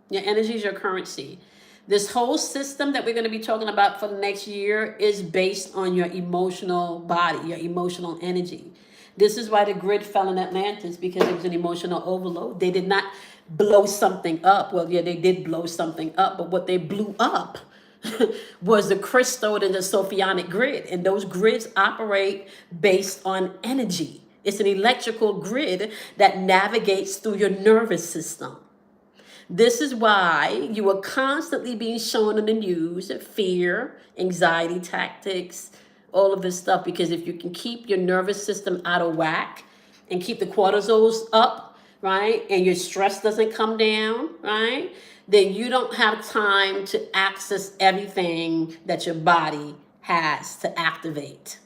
Your energy is your currency. This whole system that we're going to be talking about for the next year is based on your emotional body, your emotional energy. This is why the grid fell in Atlantis, because it was an emotional overload. They did not blow something up. Well, yeah, they did blow something up, but what they blew up was the crystal and the Sophionic grid. And those grids operate based on energy. It's an electrical grid that navigates through your nervous system. This is why you are constantly being shown on the news fear, anxiety tactics, all of this stuff. Because if you can keep your nervous system out of whack and keep the cortisols up, right, and your stress doesn't come down, right, then you don't have time to access everything that your body has to activate.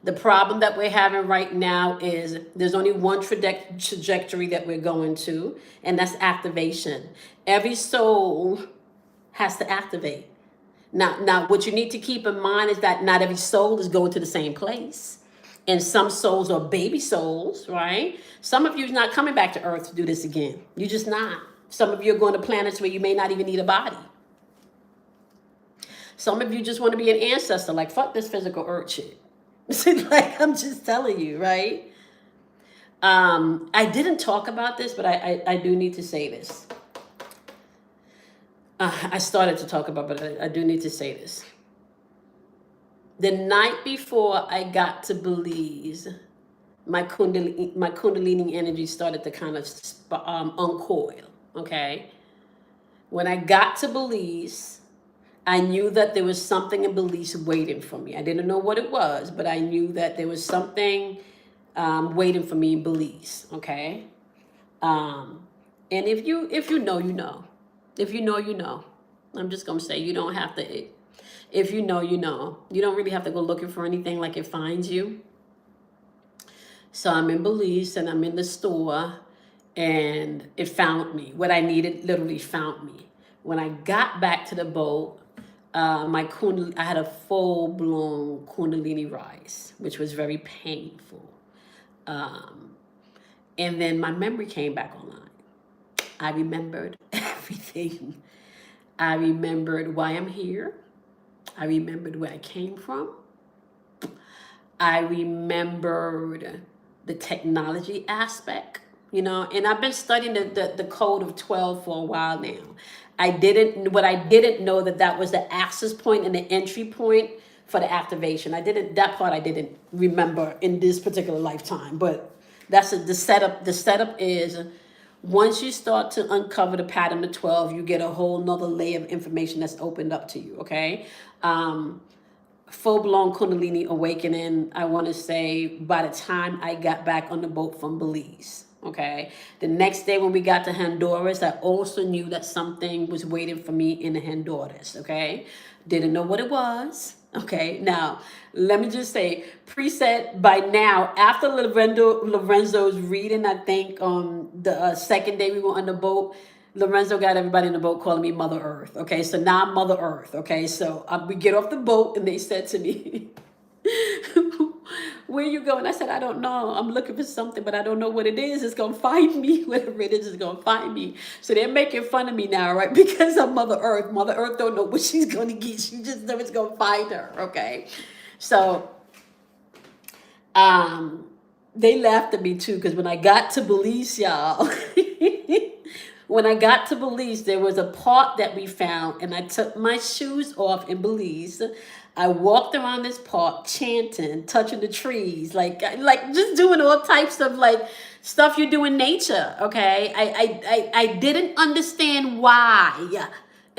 The problem that we're having right now is there's only one trajectory that we're going to, and that's activation. Every soul has to activate. Now, what you need to keep in mind is that not every soul is going to the same place. And some souls are baby souls, right? Some of you are not coming back to Earth to do this again. You're just not. Some of you are going to planets where you may not even need a body. Some of you just want to be an ancestor, like, fuck this physical Earth shit. Like, I'm just telling you, right? I didn't talk about this, but I do need to say this. I started to talk about, but I do need to say this. The night before I got to Belize, my Kundalini energy started to kind of uncoil. Okay, when I got to Belize, I knew that there was something in Belize waiting for me. I didn't know what it was, but I knew that there was something waiting for me in Belize. Okay, and if you know, you know. If you know, you know. I'm just gonna say, you don't have to. If you know, you know. You don't really have to go looking for anything, like it finds you. So I'm in Belize and I'm in the store, and it found me. What I needed literally found me. When I got back to the boat, I had a full-blown Kundalini rise, which was very painful. And then my memory came back online. I remembered everything. I remembered why I'm here. I remembered where I came from. I remembered the technology aspect, and I've been studying the code of 12 for a while now. I didn't know that was the access point and the entry point for the activation. That part I didn't remember in this particular lifetime, but that's the setup. The setup is, once you start to uncover the pattern of 12, you get a whole nother layer of information that's opened up to you, okay? Full-blown Kundalini awakening, I want to say, by the time I got back on the boat from Belize, okay? The next day when we got to Honduras, I also knew that something was waiting for me in the Honduras, okay? Didn't know what it was. Okay, now, let me just say, preset by now, after Lorenzo's reading, I think on the second day we were on the boat, Lorenzo got everybody in the boat calling me Mother Earth. Okay, so now I'm Mother Earth. Okay, so we get off the boat and they said to me, where you going? I said, I don't know. I'm looking for something, but I don't know what it is. It's going to find me. Whatever it is, it's going to find me. So they're making fun of me now, right? Because I'm Mother Earth. Mother Earth don't know what she's going to get. She just knows it's going to find her, okay? So they laughed at me too, because when I got to Belize, y'all, when I got to Belize, there was a park that we found, and I took my shoes off in Belize. I walked around this park chanting, touching the trees, like just doing all types of like stuff you do in nature. Okay, I didn't understand why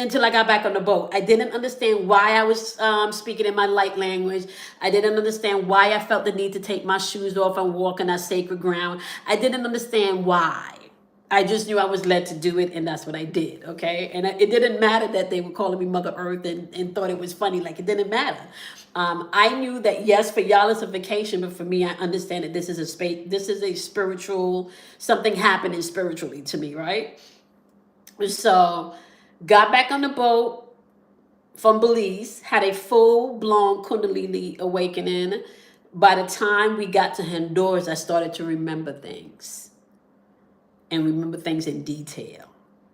until I got back on the boat. I didn't understand why I was speaking in my light language. I didn't understand why I felt the need to take my shoes off and walk on that sacred ground. I didn't understand why. I just knew I was led to do it, and that's what I did. Okay, and it didn't matter that they were calling me Mother Earth and thought it was funny. Like, it didn't matter. I knew that yes, for y'all it's a vacation, but for me, I understand that this is a space. This is a spiritual something happening spiritually to me, right? So, got back on the boat from Belize, had a full blown Kundalini awakening. By the time we got to Honduras, I started to remember things and remember things in detail.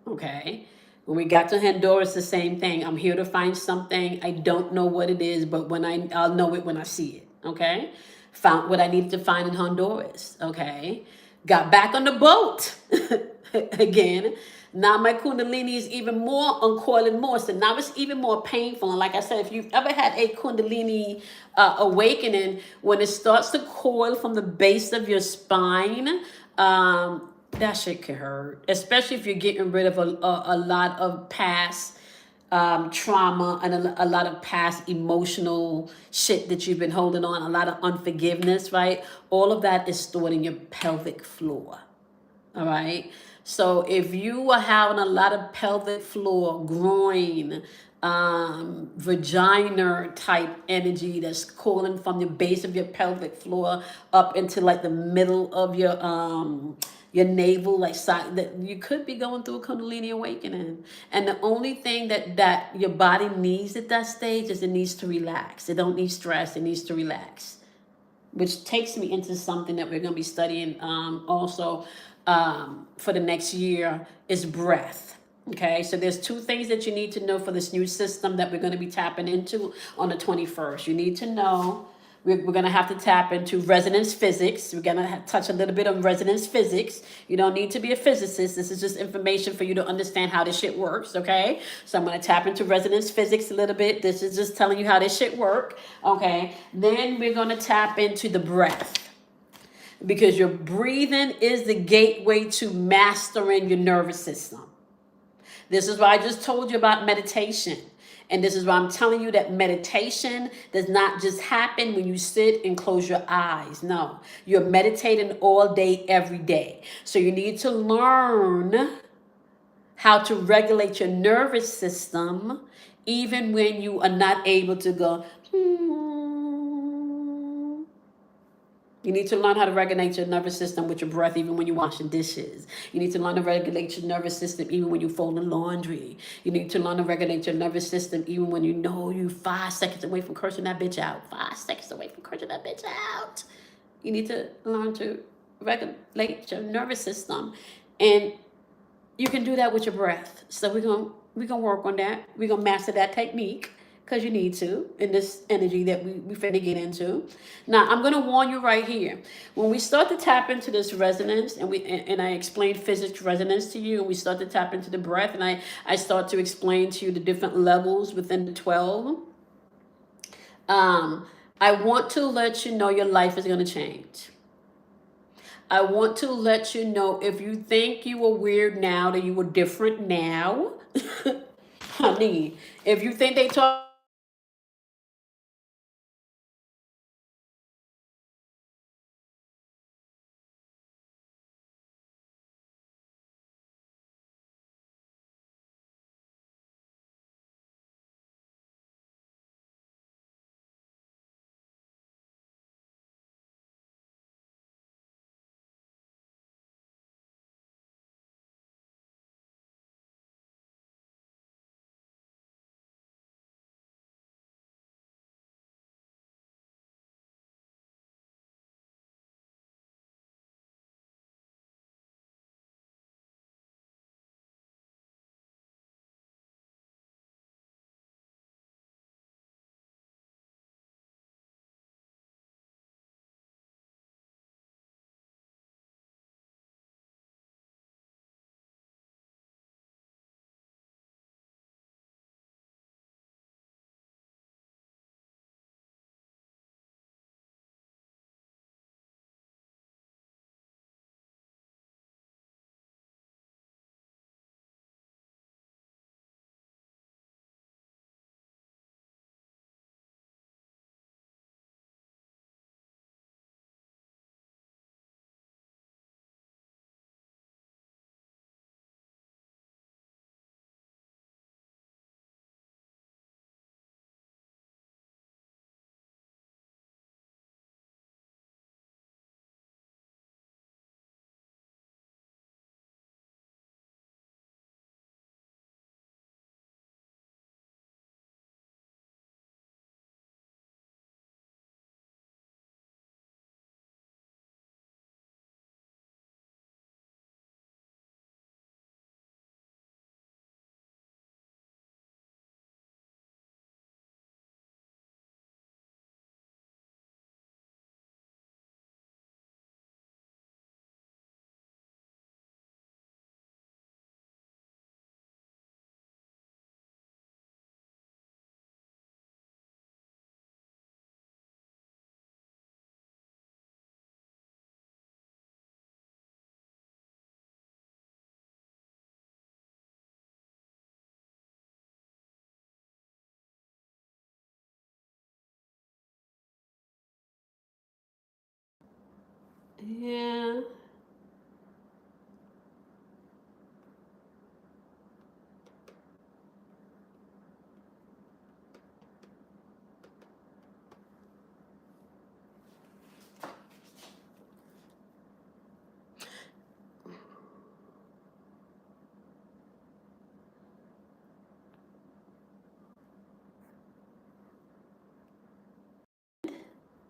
Okay. When we got to Honduras, the same thing. I'm here to find something. I don't know what it is, but I'll know it when I see it. Okay. Found what I needed to find in Honduras. Okay. Got back on the boat again. Now my Kundalini is even more uncoiling more. So now it's even more painful. And like I said, if you've ever had a Kundalini awakening, when it starts to coil from the base of your spine, that shit can hurt, especially if you're getting rid of a lot of past trauma and a lot of past emotional shit that you've been holding on, a lot of unforgiveness, right? All of that is stored in your pelvic floor. All right. So if you are having a lot of pelvic floor, groin, vagina type energy that's calling from the base of your pelvic floor up into like the middle of your navel, like side, that you could be going through a Kundalini awakening. And the only thing that your body needs at that stage is it needs to relax. It don't need stress. It needs to relax, which takes me into something that we're going to be studying also for the next year is breath. Okay, so there's two things that you need to know for this new system that we're going to be tapping into on the 21st. You need to know we're going to have to tap into resonance physics. We're going to touch a little bit on resonance physics. You don't need to be a physicist. This is just information for you to understand how this shit works, okay? So I'm going to tap into resonance physics a little bit. This is just telling you how this shit work, okay? Then we're going to tap into the breath, because your breathing is the gateway to mastering your nervous system. This is why I just told you about meditation. And this is why I'm telling you that meditation does not just happen when you sit and close your eyes. No, you're meditating all day, every day. So you need to learn how to regulate your nervous system even when you are not able to go, You need to learn how to regulate your nervous system with your breath, even when you're washing dishes. You need to learn to regulate your nervous system even when you're folding laundry. You need to learn to regulate your nervous system even when you know you're 5 seconds away from cursing that bitch out. 5 seconds away from cursing that bitch out. You need to learn to regulate your nervous system, and you can do that with your breath. So we're gonna work on that. We're gonna master that technique, because you need to, in this energy that we finna get into. Now, I'm gonna warn you right here. When we start to tap into this resonance, and I explain physics resonance to you, and we start to tap into the breath, and I start to explain to you the different levels within the 12. I want to let you know your life is gonna change. I want to let you know, if you think you were weird now, that you were different now, honey, if you think they talk Yeah.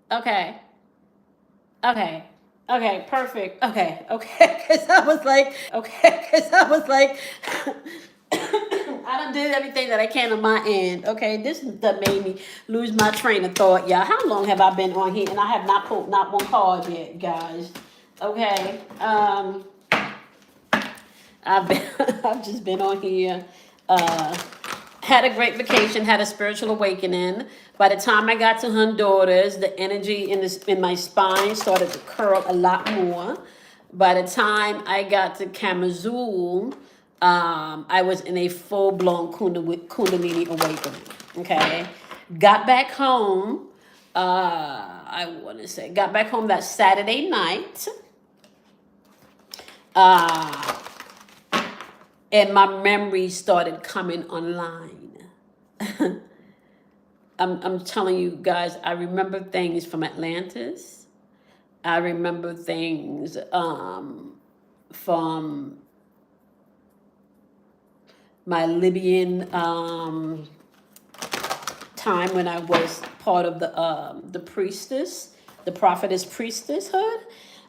Okay. Okay. Okay. Perfect. Okay. Okay. Because I was like, okay. Because I was like, I done did everything that I can on my end. Okay. This that made me lose my train of thought, y'all. How long have I been on here? And I have not pulled not one card yet, guys. Okay. I've been, I've just been on here. Uh, had a great vacation, had a spiritual awakening. By the time I got to Honduras, the energy in my spine started to curl a lot more. By the time I got to Kamazul, I was in a full blown Kundalini awakening. Okay, got back home. I want to say got back home that Saturday night. Uh, and my memories started coming online. I'm telling you guys, I remember things from Atlantis. I remember things from my Libyan time when I was part of the priestess, the prophetess priestesshood.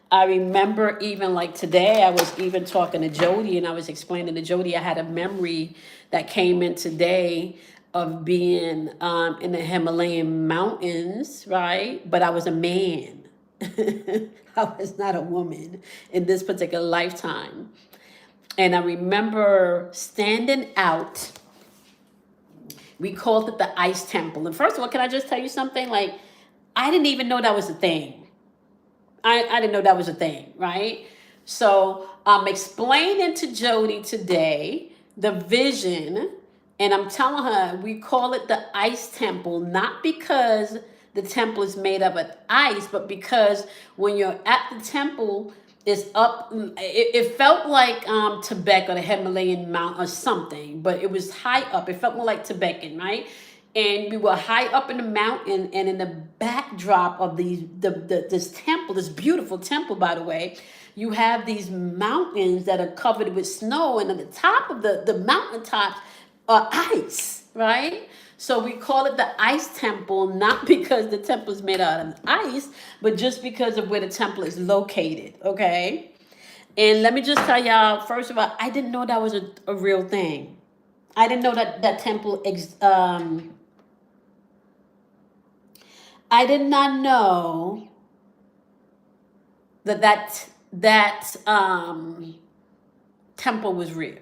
I remember even like today, I was even talking to Jody and I was explaining to Jody I had a memory that came in today of being in the Himalayan mountains, right? But I was a man. I was not a woman in this particular lifetime. And I remember standing out. We called it the Ice Temple. And first of all, can I just tell you something? Like, I didn't even know that was a thing. I didn't know that was a thing, right? So I'm explaining to Jody today the vision, and I'm telling her we call it the Ice Temple, not because the temple is made up of ice, but because when you're at the temple, it's up. It felt like Tibet or the Himalayan Mount or something, but it was high up. It felt more like Tibetan, right? And we were high up in the mountain, and in the backdrop of this temple, this beautiful temple, by the way, you have these mountains that are covered with snow, and at the top of the mountaintops are ice, right? So we call it the Ice Temple, not because the temple is made out of ice, but just because of where the temple is located, okay? And let me just tell y'all, first of all, I didn't know that was a real thing. I didn't know that temple I did not know that temple was real.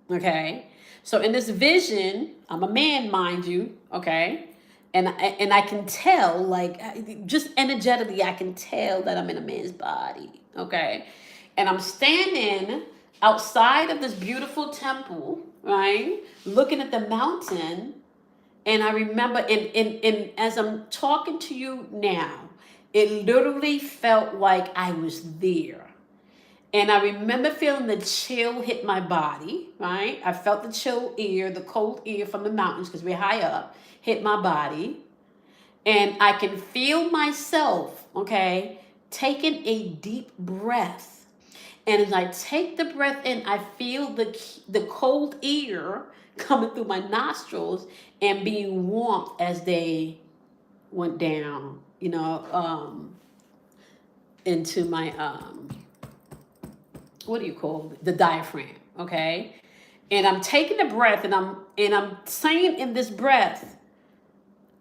Okay, so in this vision, I'm a man, mind you. Okay, and I can tell, like, just energetically, I can tell that I'm in a man's body. Okay, and I'm standing outside of this beautiful temple, right, looking at the mountain. And I remember, and as I'm talking to you now, it literally felt like I was there. And I remember feeling the chill hit my body, right? I felt the chill air, the cold air from the mountains, because we're high up, hit my body. And I can feel myself, okay, taking a deep breath. And as I take the breath in, I feel the cold air coming through my nostrils and being warmed as they went down, into my what do you call it? The diaphragm, okay? And I'm taking the breath, and I'm saying in this breath,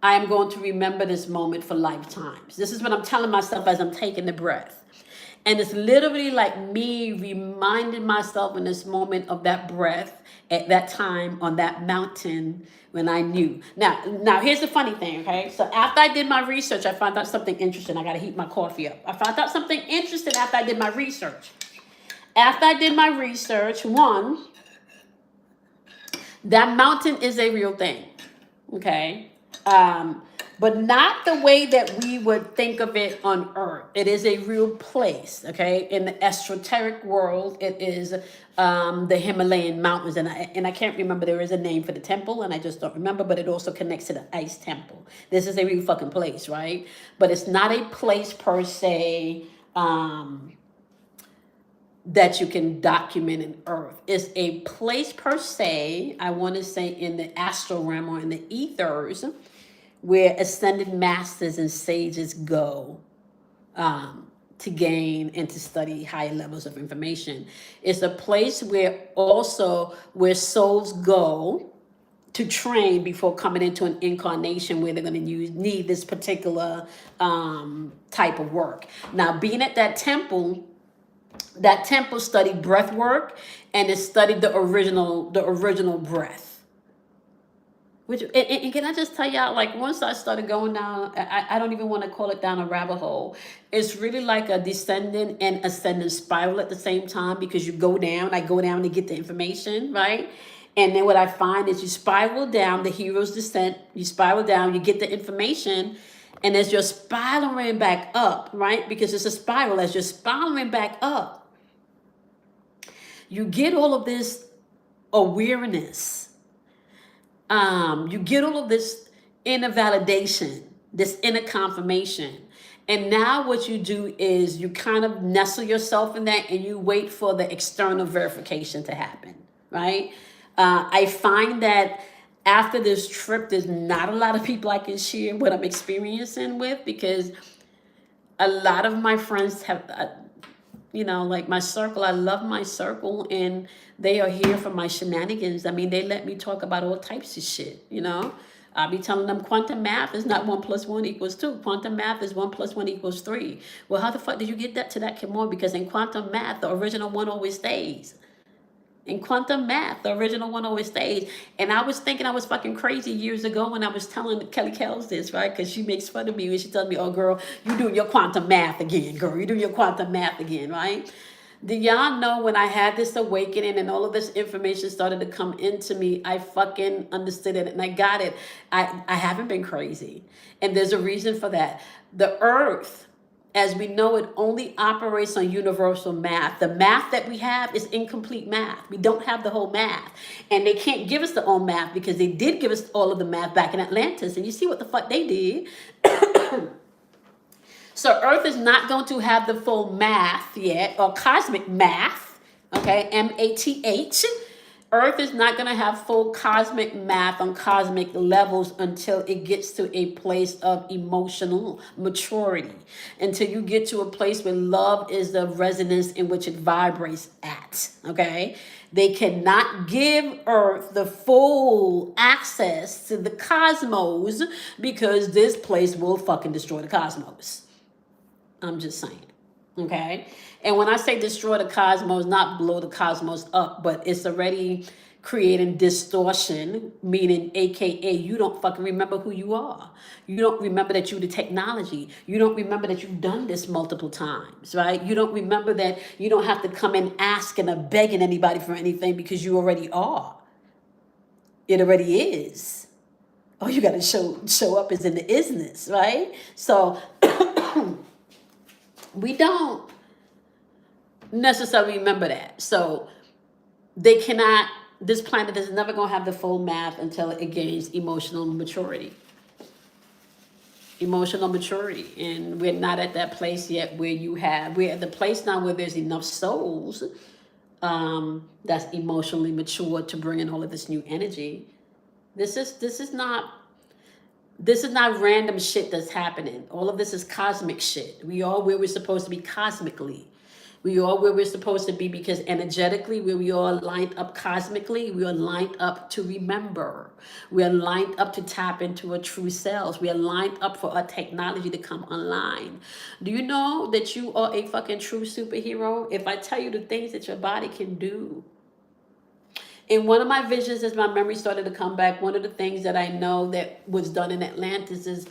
I am going to remember this moment for lifetimes. This is what I'm telling myself as I'm taking the breath. And it's literally like me reminding myself in this moment of that breath at that time on that mountain when I knew. Now here's the funny thing, okay? So after I did my research, I found out something interesting. I got to heat my coffee up. I found out something interesting after I did my research. After I did my research, one, that mountain is a real thing, okay? but not the way that we would think of it on Earth. It is a real place, okay? In the esoteric world, it is the Himalayan mountains, and I can't remember. There is a name for the temple, and I just don't remember. But it also connects to the ice temple. This is a real fucking place, right? But it's not a place per se. That you can document in Earth. It's a place per se, I want to say, in the astral realm or in the ethers, where ascended masters and sages go to gain and to study higher levels of information. It's a place where souls go to train before coming into an incarnation where they're going to need this particular type of work. Now, being at that temple studied breath work, and it studied the original breath. Which and can I just tell y'all, like, once I started going down, I don't even want to call it down a rabbit hole. It's really like a descending and ascending spiral at the same time, because you go down, I go down to get the information, right? And then what I find is you spiral down, the hero's descent, you spiral down, you get the information, and as you're spiraling back up, right? Because it's a spiral, as you're spiraling back up, you get all of this awareness. You get all of this inner validation, this inner confirmation. And now what you do is you kind of nestle yourself in that, and you wait for the external verification to happen, right? I find that after this trip, there's not a lot of people I can share what I'm experiencing with, because a lot of my friends have, like my circle, I love my circle, and they are here for my shenanigans. I mean, they let me talk about all types of shit, I'll be telling them quantum math is not 1 + 1 = 2. Quantum math is 1 + 1 = 3. Well, how the fuck did you get that to that, Kimon? Because in quantum math, the original one always stays. In quantum math, the original one always stays. And I was thinking I was fucking crazy years ago when I was telling Kelly Kells this, right? Because she makes fun of me when she tells me, oh, girl, you doing your quantum math again, girl. You doing your quantum math again, right? Do y'all know when I had this awakening and all of this information started to come into me, I fucking understood it and I got it. I haven't been crazy. And there's a reason for that. The earth, as we know it, only operates on universal math. The math that we have is incomplete math. We don't have the whole math. And they can't give us the whole math, because they did give us all of the math back in Atlantis. And you see what the fuck they did. So Earth is not going to have the full math yet, or cosmic math, okay, MATH. Earth is not going to have full cosmic math on cosmic levels until it gets to a place of emotional maturity, until you get to a place where love is the resonance in which it vibrates at, okay? They cannot give Earth the full access to the cosmos, because this place will fucking destroy the cosmos. I'm just saying. Okay. And when I say destroy the cosmos, not blow the cosmos up, but it's already creating distortion, meaning AKA you don't fucking remember who you are. You don't remember that you're the technology. You don't remember that you've done this multiple times, right? You don't remember that you don't have to come in asking or begging anybody for anything, because you already are. It already is. All you got to show up is in the isness, right? So we don't necessarily remember that. So this planet is never going to have the full math until it gains emotional maturity. Emotional maturity. And we're not at that place yet we're at the place now where there's enough souls that's emotionally mature to bring in all of this new energy. This is not random shit that's happening. All of this is cosmic shit. We are where we're supposed to be cosmically. We are where we're supposed to be, because energetically, where we are lined up cosmically, we are lined up to remember. We are lined up to tap into our true selves. We are lined up for our technology to come online. Do you know that you are a fucking true superhero? If I tell you the things that your body can do. In one of my visions, as my memory started to come back, one of the things that I know that was done in Atlantis is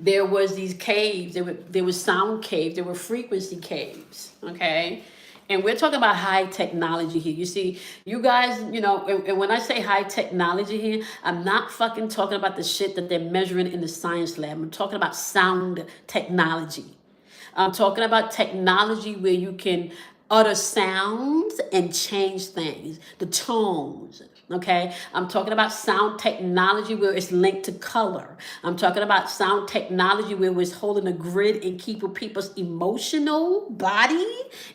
there was these caves. There were sound caves. There were frequency caves, okay? And we're talking about high technology here. You see, you guys, and when I say high technology here, I'm not fucking talking about the shit that they're measuring in the science lab. I'm talking about sound technology. I'm talking about technology where you can utter sounds and change things, the tones. Okay, I'm talking about sound technology where it's linked to color. I'm talking about sound technology where it's holding a grid and keeping people's emotional body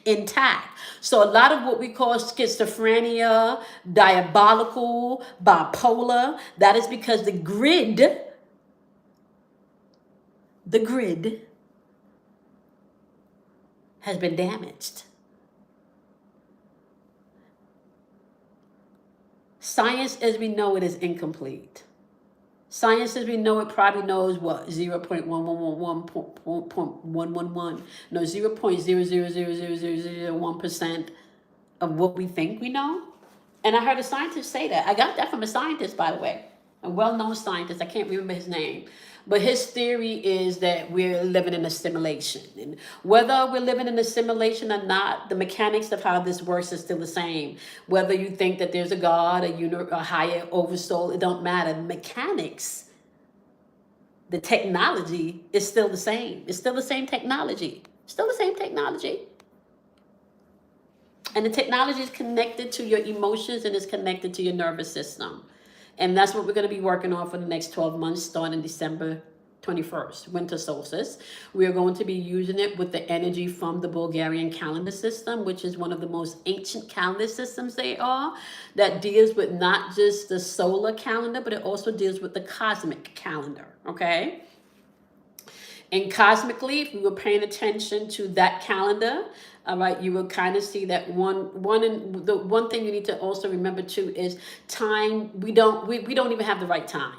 intact. So a lot of what we call schizophrenia, diabolical, bipolar, that is because the grid has been damaged. Science as we know it is incomplete. Science as we know it probably knows what 0.111 no 0.0000001% of what we think we know. And I heard a scientist say that. I got that from a scientist, by the way, a well-known scientist. I can't remember his name. But his theory is that we're living in a simulation. And whether we're living in a simulation or not, the mechanics of how this works is still the same. Whether you think that there's a God, a higher oversoul, it don't matter. The mechanics, the technology is still the same. It's still the same technology. Still the same technology. And the technology is connected to your emotions and is connected to your nervous system. And that's what we're going to be working on for the next 12 months, starting December 21st, winter solstice. We are going to be using it with the energy from the Bulgarian calendar system, which is one of the most ancient calendar systems they are, that deals with not just the solar calendar, but it also deals with the cosmic calendar, okay? And cosmically, if we were paying attention to that calendar, all right, you will kind of see that the one thing you need to also remember too is time. We don't even have the right time.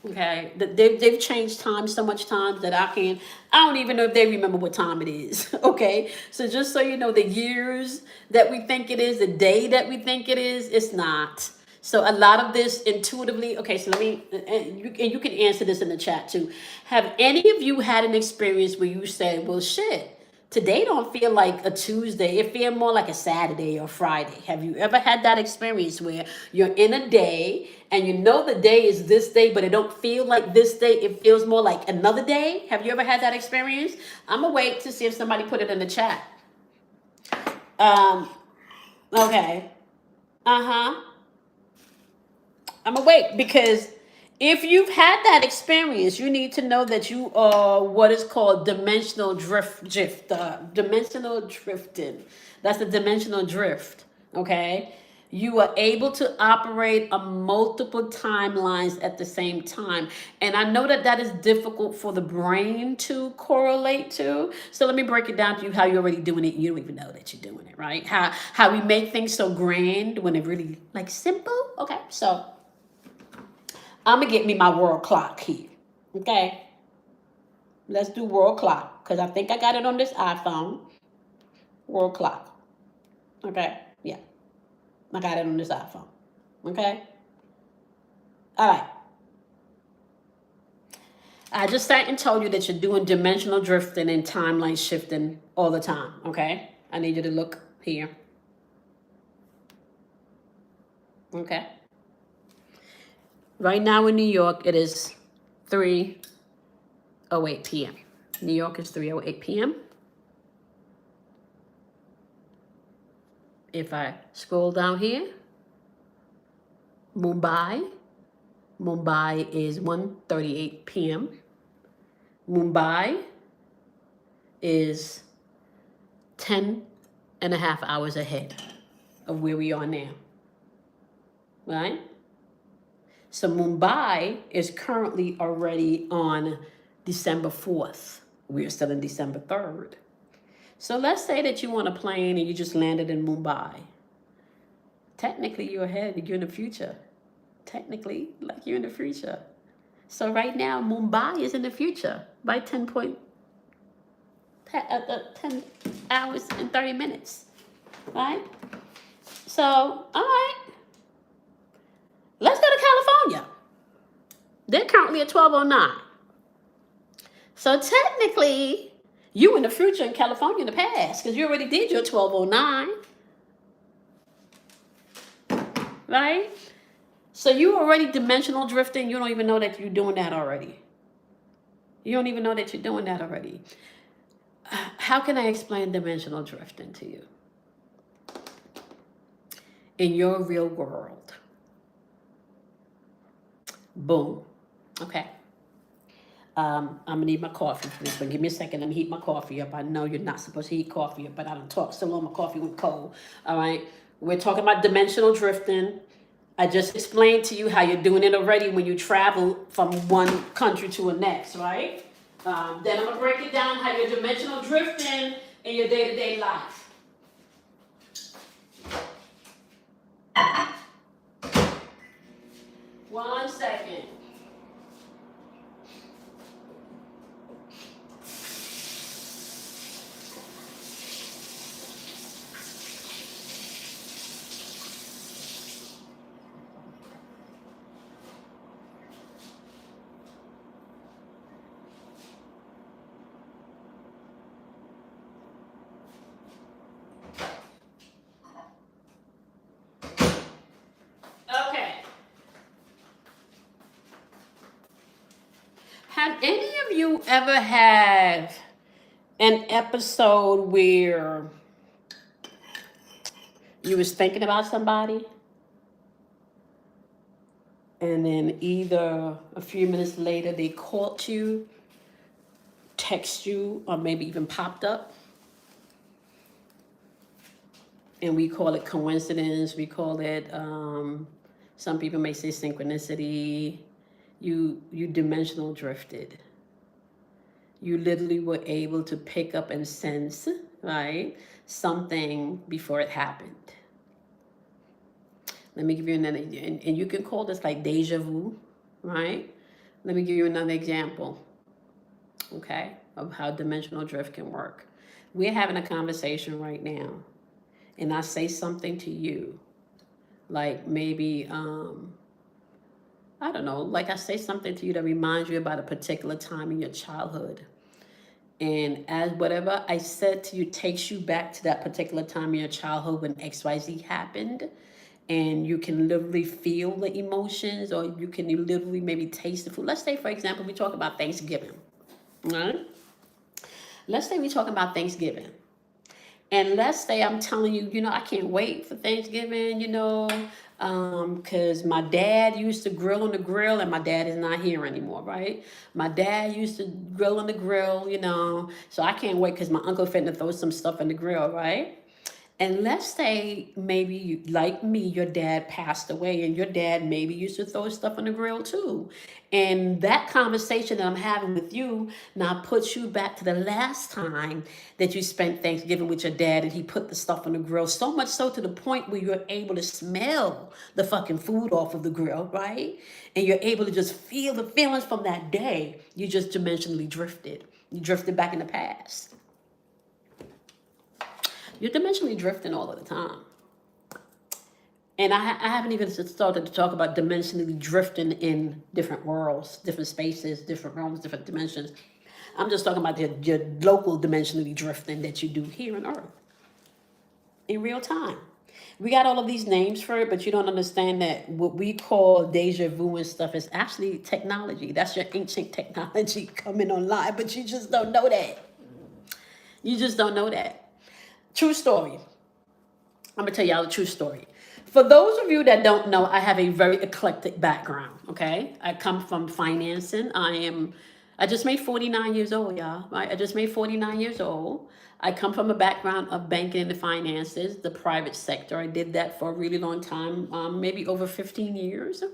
Okay, they've changed time so much times that I don't even know if they remember what time it is. Okay, so just so you know, the years that we think it is, the day that we think it is, it's not. So a lot of this intuitively, okay, so let me, and you can answer this in the chat too. Have any of you had an experience where you said, well, shit, today don't feel like a Tuesday, it feels more like a Saturday or Friday? Have you ever had that experience where you're in a day and you know the day is this day, but it don't feel like this day, it feels more like another day? Have you ever had that experience? I'm gonna wait to see if somebody put it in the chat. Okay. Uh-huh. I'm gonna wait because if you've had that experience, you need to know that you are what is called dimensional drifting. That's the dimensional drift. Okay, you are able to operate on multiple timelines at the same time, and I know that that is difficult for the brain to correlate to. So let me break it down to you how you're already doing it. You don't even know that you're doing it, right? How we make things so grand when it really like simple. Okay, so I'm gonna get me my world clock here. Okay, let's do world clock because I think I got it on this iPhone. World clock. Okay, yeah, I got it on this iPhone. Okay, all right. I just sat and told you that you're doing dimensional drifting and timeline shifting all the time. Okay, I need you to look here. Okay. Right now in New York, it is 3:08 p.m. New York is 3:08 p.m. If I scroll down here, Mumbai is 1:38 p.m. Mumbai is 10 and a half hours ahead of where we are now, right? So Mumbai is currently already on December 4th. We're still in December 3rd. So let's say that you on a plane and you just landed in Mumbai. Technically, you're ahead. You're in the future. Technically, like you're in the future. So right now, Mumbai is in the future by 10 hours and 30 minutes, right? So, all right. Let's go to California. They're currently at 12:09. So technically, You in the future in California in the past, because you already did your 1209, right? So you already dimensional drifting. You don't even know that you're doing that already. You don't even know that you're doing that already. How can I explain dimensional drifting to you? In your real world. Boom. Okay. I'm gonna need my coffee, please. But give me a second. Let me heat my coffee up. I know you're not supposed to heat coffee up, but I don't talk so long. My coffee went cold. All right. We're talking about dimensional drifting. I just explained to you how you're doing it already when you travel from one country to the next, right? Then I'm gonna break it down how you're dimensional drifting in your day-to-day life. One second. Okay. Have any of you ever had an episode where you was thinking about somebody and then either a few minutes later they called you, text you, or maybe even popped up? And we call it coincidence. We call it, some people may say synchronicity. You dimensional drifted. You literally were able to pick up and sense, right, something before it happened. Let me give you another, and you can call this like deja vu, right? Let me give you another example, okay, of how dimensional drift can work. We're having a conversation right now, and I say something to you, like maybe, I don't know, like I say something to you that reminds you about a particular time in your childhood. And as whatever I said to you takes you back to that particular time in your childhood when XYZ happened, and you can literally feel the emotions, or you can literally maybe taste the food. Let's say, for example, we talk about Thanksgiving, right? Let's say we talk about Thanksgiving. And let's say I'm telling you, I can't wait for Thanksgiving, because my dad used to grill on the grill, and my dad is not here anymore, right? My dad used to grill on the grill, so I can't wait because my uncle finna throw some stuff in the grill, right? And let's say maybe you, like me, your dad passed away, and your dad maybe used to throw stuff on the grill too. And that conversation that I'm having with you now puts you back to the last time that you spent Thanksgiving with your dad, and he put the stuff on the grill, so much so to the point where you're able to smell the fucking food off of the grill, right? And you're able to just feel the feelings from that day. You just dimensionally drifted. You drifted back in the past. You're dimensionally drifting all of the time. And I haven't even started to talk about dimensionally drifting in different worlds, different spaces, different realms, different dimensions. I'm just talking about your local dimensionally drifting that you do here on Earth in real time. We got all of these names for it, but you don't understand that what we call deja vu and stuff is actually technology. That's your ancient technology coming online, but you just don't know that. You just don't know that. True story. I'm going to tell y'all a true story. For those of you that don't know, I have a very eclectic background, okay? I come from financing. I just made 49 years old, y'all, right? I just made 49 years old. I come from a background of banking and the finances, the private sector. I did that for a really long time, maybe over 15 years.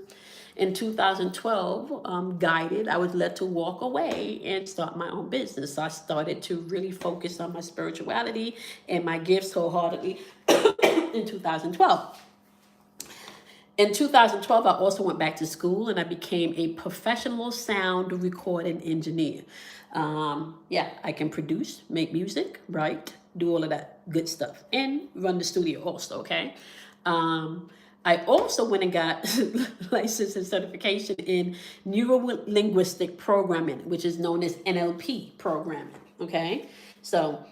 In 2012, guided, I was led to walk away and start my own business. I started to really focus on my spirituality and my gifts wholeheartedly in 2012. In 2012, I also went back to school and I became a professional sound recording engineer. I can produce, make music, write, do all of that good stuff, and run the studio also, okay? I also went and got license and certification in neuro-linguistic programming, which is known as NLP programming. Okay, so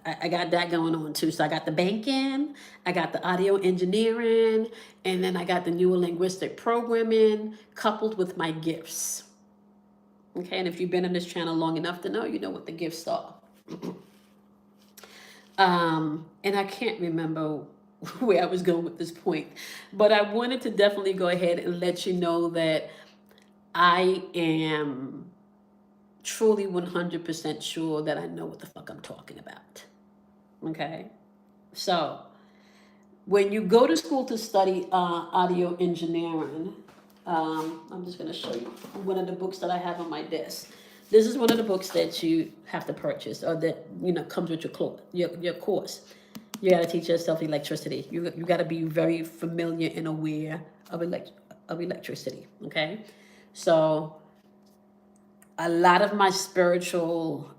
I got that going on too. So I got the banking, I got the audio engineering, and then I got the neurolinguistic programming coupled with my gifts. Okay, and if you've been on this channel long enough to know, you know what the gifts are. And I can't remember where I was going with this point, but I wanted to definitely go ahead and let you know that I am truly 100% sure that I know what the fuck I'm talking about. Okay, so when you go to school to study audio engineering, I'm just going to show you one of the books that I have on my desk. This is one of the books that you have to purchase, or that comes with your course. You got to teach yourself electricity. You got to be very familiar and aware of electricity. Okay, so a lot of my spiritual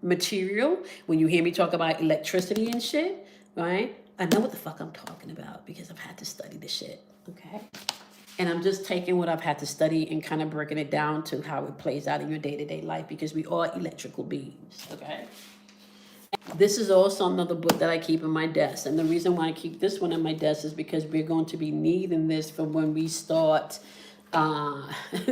material, when you hear me talk about electricity and shit, right? I know what the fuck I'm talking about because I've had to study the shit, okay? And I'm just taking what I've had to study and kind of breaking it down to how it plays out in your day-to-day life, because we are electrical beings, okay? This is also another book that I keep in my desk. And the reason why I keep this one in my desk is because we're going to be needing this for when we start uh,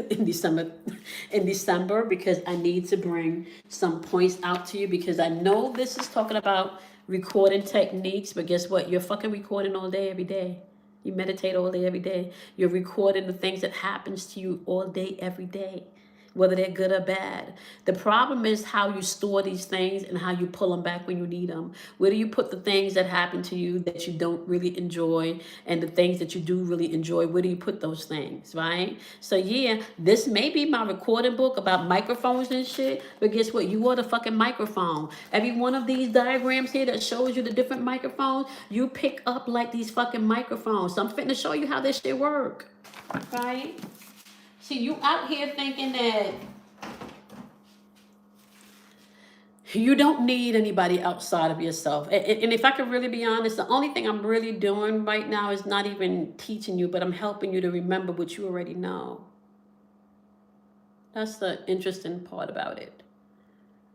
in December, because I need to bring some points out to you, because I know this is talking about recording techniques, but guess what? You're fucking recording all day, every day. You meditate all day, every day. You're recording the things that happens to you all day, every day, whether they're good or bad. The problem is how you store these things and how you pull them back when you need them. Where do you put the things that happen to you that you don't really enjoy, and the things that you do really enjoy? Where do you put those things, right? So yeah, this may be my recording book about microphones and shit, but guess what? You are the fucking microphone. Every one of these diagrams here that shows you the different microphones, you pick up like these fucking microphones. So I'm finna show you how this shit work, right? See, you out here thinking that you don't need anybody outside of yourself. And if I could really be honest, the only thing I'm really doing right now is not even teaching you, but I'm helping you to remember what you already know. That's the interesting part about it.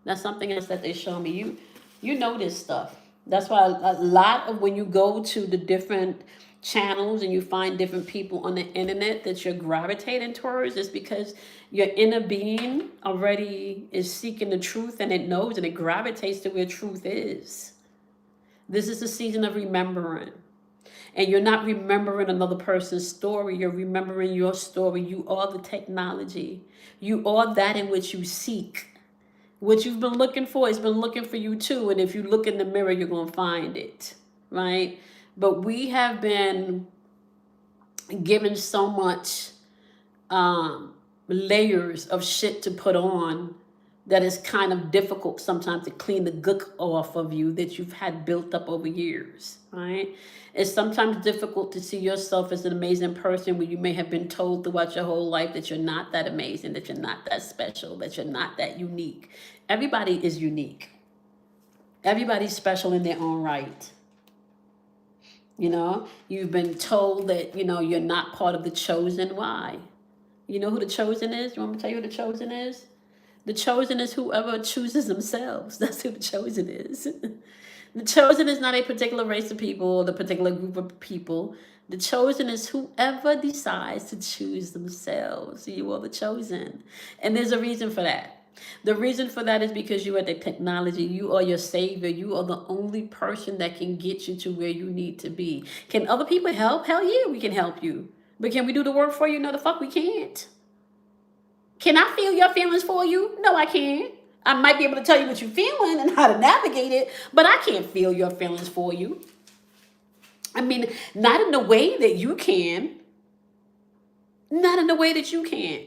That's something else that they show me. You know this stuff. That's why a lot of when you go to the different channels and you find different people on the internet that you're gravitating towards, is because your inner being already is seeking the truth, and it knows, and it gravitates to where truth is. This is the season of remembering. And you're not remembering another person's story. You're remembering your story. You are the technology. You are that in which you seek. What you've been looking for has been looking for you too. And if you look in the mirror, you're going to find it, right? But we have been given so much layers of shit to put on that is kind of difficult sometimes to clean the gook off of you that you've had built up over years, right? It's sometimes difficult to see yourself as an amazing person when you may have been told throughout your whole life that you're not that amazing, that you're not that special, that you're not that unique. Everybody is unique. Everybody's special in their own right. You've been told that, you're not part of the chosen. Why? You know who the chosen is? You want me to tell you who the chosen is? The chosen is whoever chooses themselves. That's who the chosen is. The chosen is not a particular race of people or the particular group of people. The chosen is whoever decides to choose themselves. You are the chosen. And there's a reason for that. The reason for that is because you are the technology. You are your savior. You are the only person that can get you to where you need to be. Can other people help? Hell yeah, we can help you. But can we do the work for you? No, the fuck we can't. Can I feel your feelings for you? No, I can't. I might be able to tell you what you're feeling and how to navigate it, but I can't feel your feelings for you. I mean, not in the way that you can. Not in the way that you can.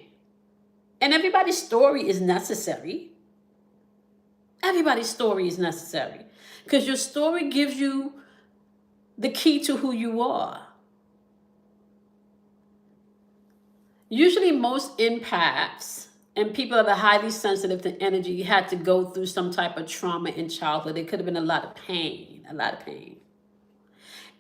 And everybody's story is necessary. Everybody's story is necessary. Because your story gives you the key to who you are. Usually most empaths and people that are highly sensitive to energy had to go through some type of trauma in childhood. It could have been a lot of pain,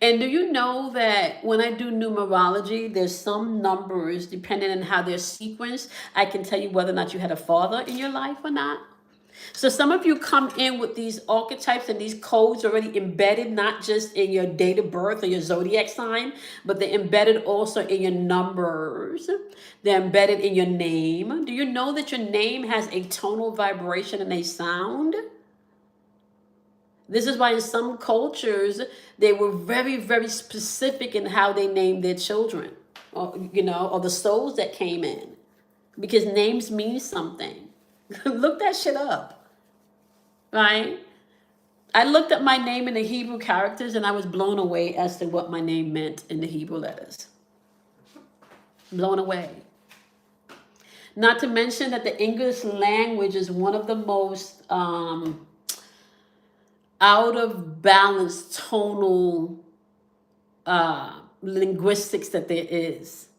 And do you know that when I do numerology, there's some numbers, depending on how they're sequenced, I can tell you whether or not you had a father in your life or not. So some of you come in with these archetypes and these codes already embedded, not just in your date of birth or your zodiac sign, but they're embedded also in your numbers. They're embedded in your name. Do you know that your name has a tonal vibration and a sound? This is why in some cultures, they were very, very specific in how they named their children, or, or the souls that came in, because names mean something. Look that shit up, right? I looked up my name in the Hebrew characters and I was blown away as to what my name meant in the Hebrew letters. Blown away. Not to mention that the English language is one of the most out of balance tonal linguistics that there is.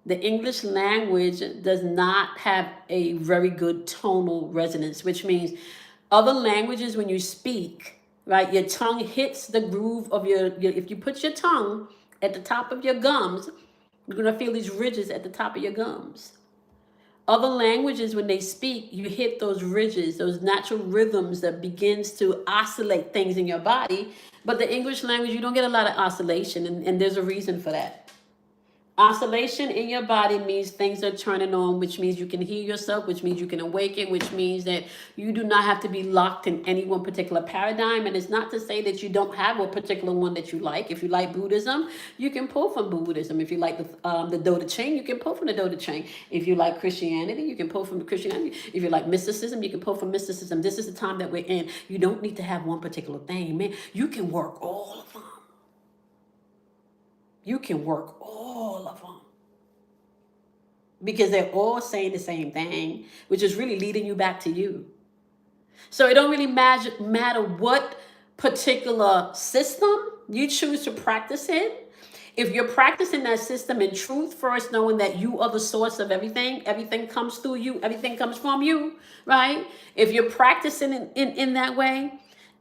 The English language does not have a very good tonal resonance, which means other languages, when you speak, right, your tongue hits the groove of if you put your tongue at the top of your gums, you're going to feel these ridges at the top of your gums. Other languages, when they speak, you hit those ridges, those natural rhythms that begins to oscillate things in your body. But the English language, you don't get a lot of oscillation, and there's a reason for that. Oscillation in your body means things are turning on, which means you can heal yourself, which means you can awaken, which means that you do not have to be locked in any one particular paradigm. And it's not to say that you don't have a particular one that you like. If you like Buddhism, you can pull from Buddhism. If you like the Do Te Ching, you can pull from the Do Te Ching. If you like Christianity, you can pull from Christianity. If you like mysticism, you can pull from mysticism. This is the time that we're in. You don't need to have one particular thing, man. You can work all of them. You can work all of them, because they're all saying the same thing, which is really leading you back to you. So it don't really matter what particular system you choose to practice in. If you're practicing that system in truth, first knowing that you are the source of everything, everything comes through you, everything comes from you, right? If you're practicing in that way,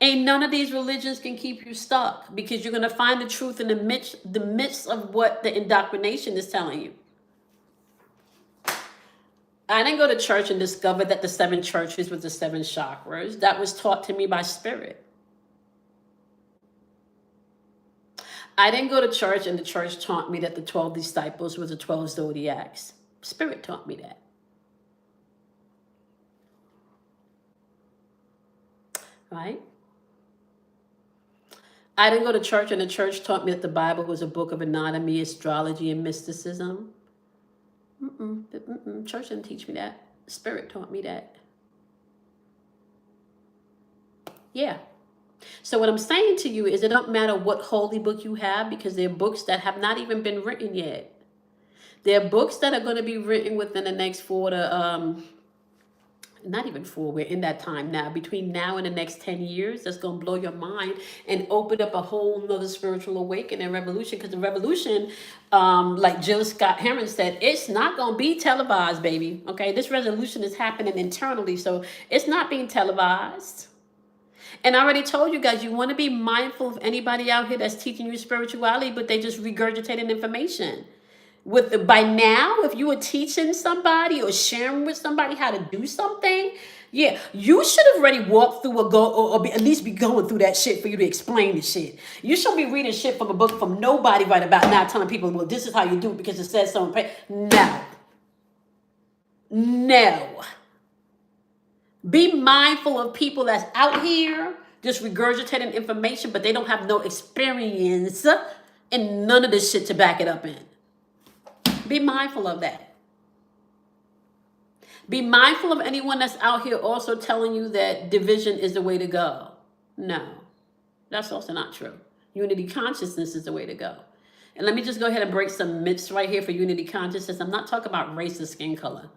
ain't none of these religions can keep you stuck, because you're going to find the truth in the midst of what the indoctrination is telling you. I didn't go to church and discover that the 7 churches was the 7 chakras. That was taught to me by spirit. I didn't go to church and the church taught me that the 12 disciples was the 12 zodiacs. Spirit taught me that. Right? I didn't go to church and the church taught me that the Bible was a book of anatomy, astrology, and mysticism. Church didn't teach me that. Spirit taught me that. Yeah. So what I'm saying to you is it don't matter what holy book you have, because there are books that have not even been written yet. There are books that are going to be written within the next 4 to not even 4, we're in that time now, between now and the next 10 years, that's going to blow your mind and open up a whole nother spiritual awakening and revolution. Because the revolution, like Jill Scott Heron said, it's not going to be televised, baby. Okay, this revolution is happening internally, so it's not being televised. And I already told you guys, you want to be mindful of anybody out here that's teaching you spirituality, but they just regurgitating information. By now, if you were teaching somebody or sharing with somebody how to do something, yeah, you should have already walked through or at least be going through that shit for you to explain the shit. You shouldn't be reading shit from a book from nobody right about now, telling people, well, this is how you do it because it says so. No. Be mindful of people that's out here just regurgitating information, but they don't have no experience and none of this shit to back it up in. Be mindful of that. Be mindful of anyone that's out here also telling you that division is the way to go. No, that's also not true. Unity consciousness is the way to go. And let me just go ahead and break some myths right here for unity consciousness. I'm not talking about race or skin color.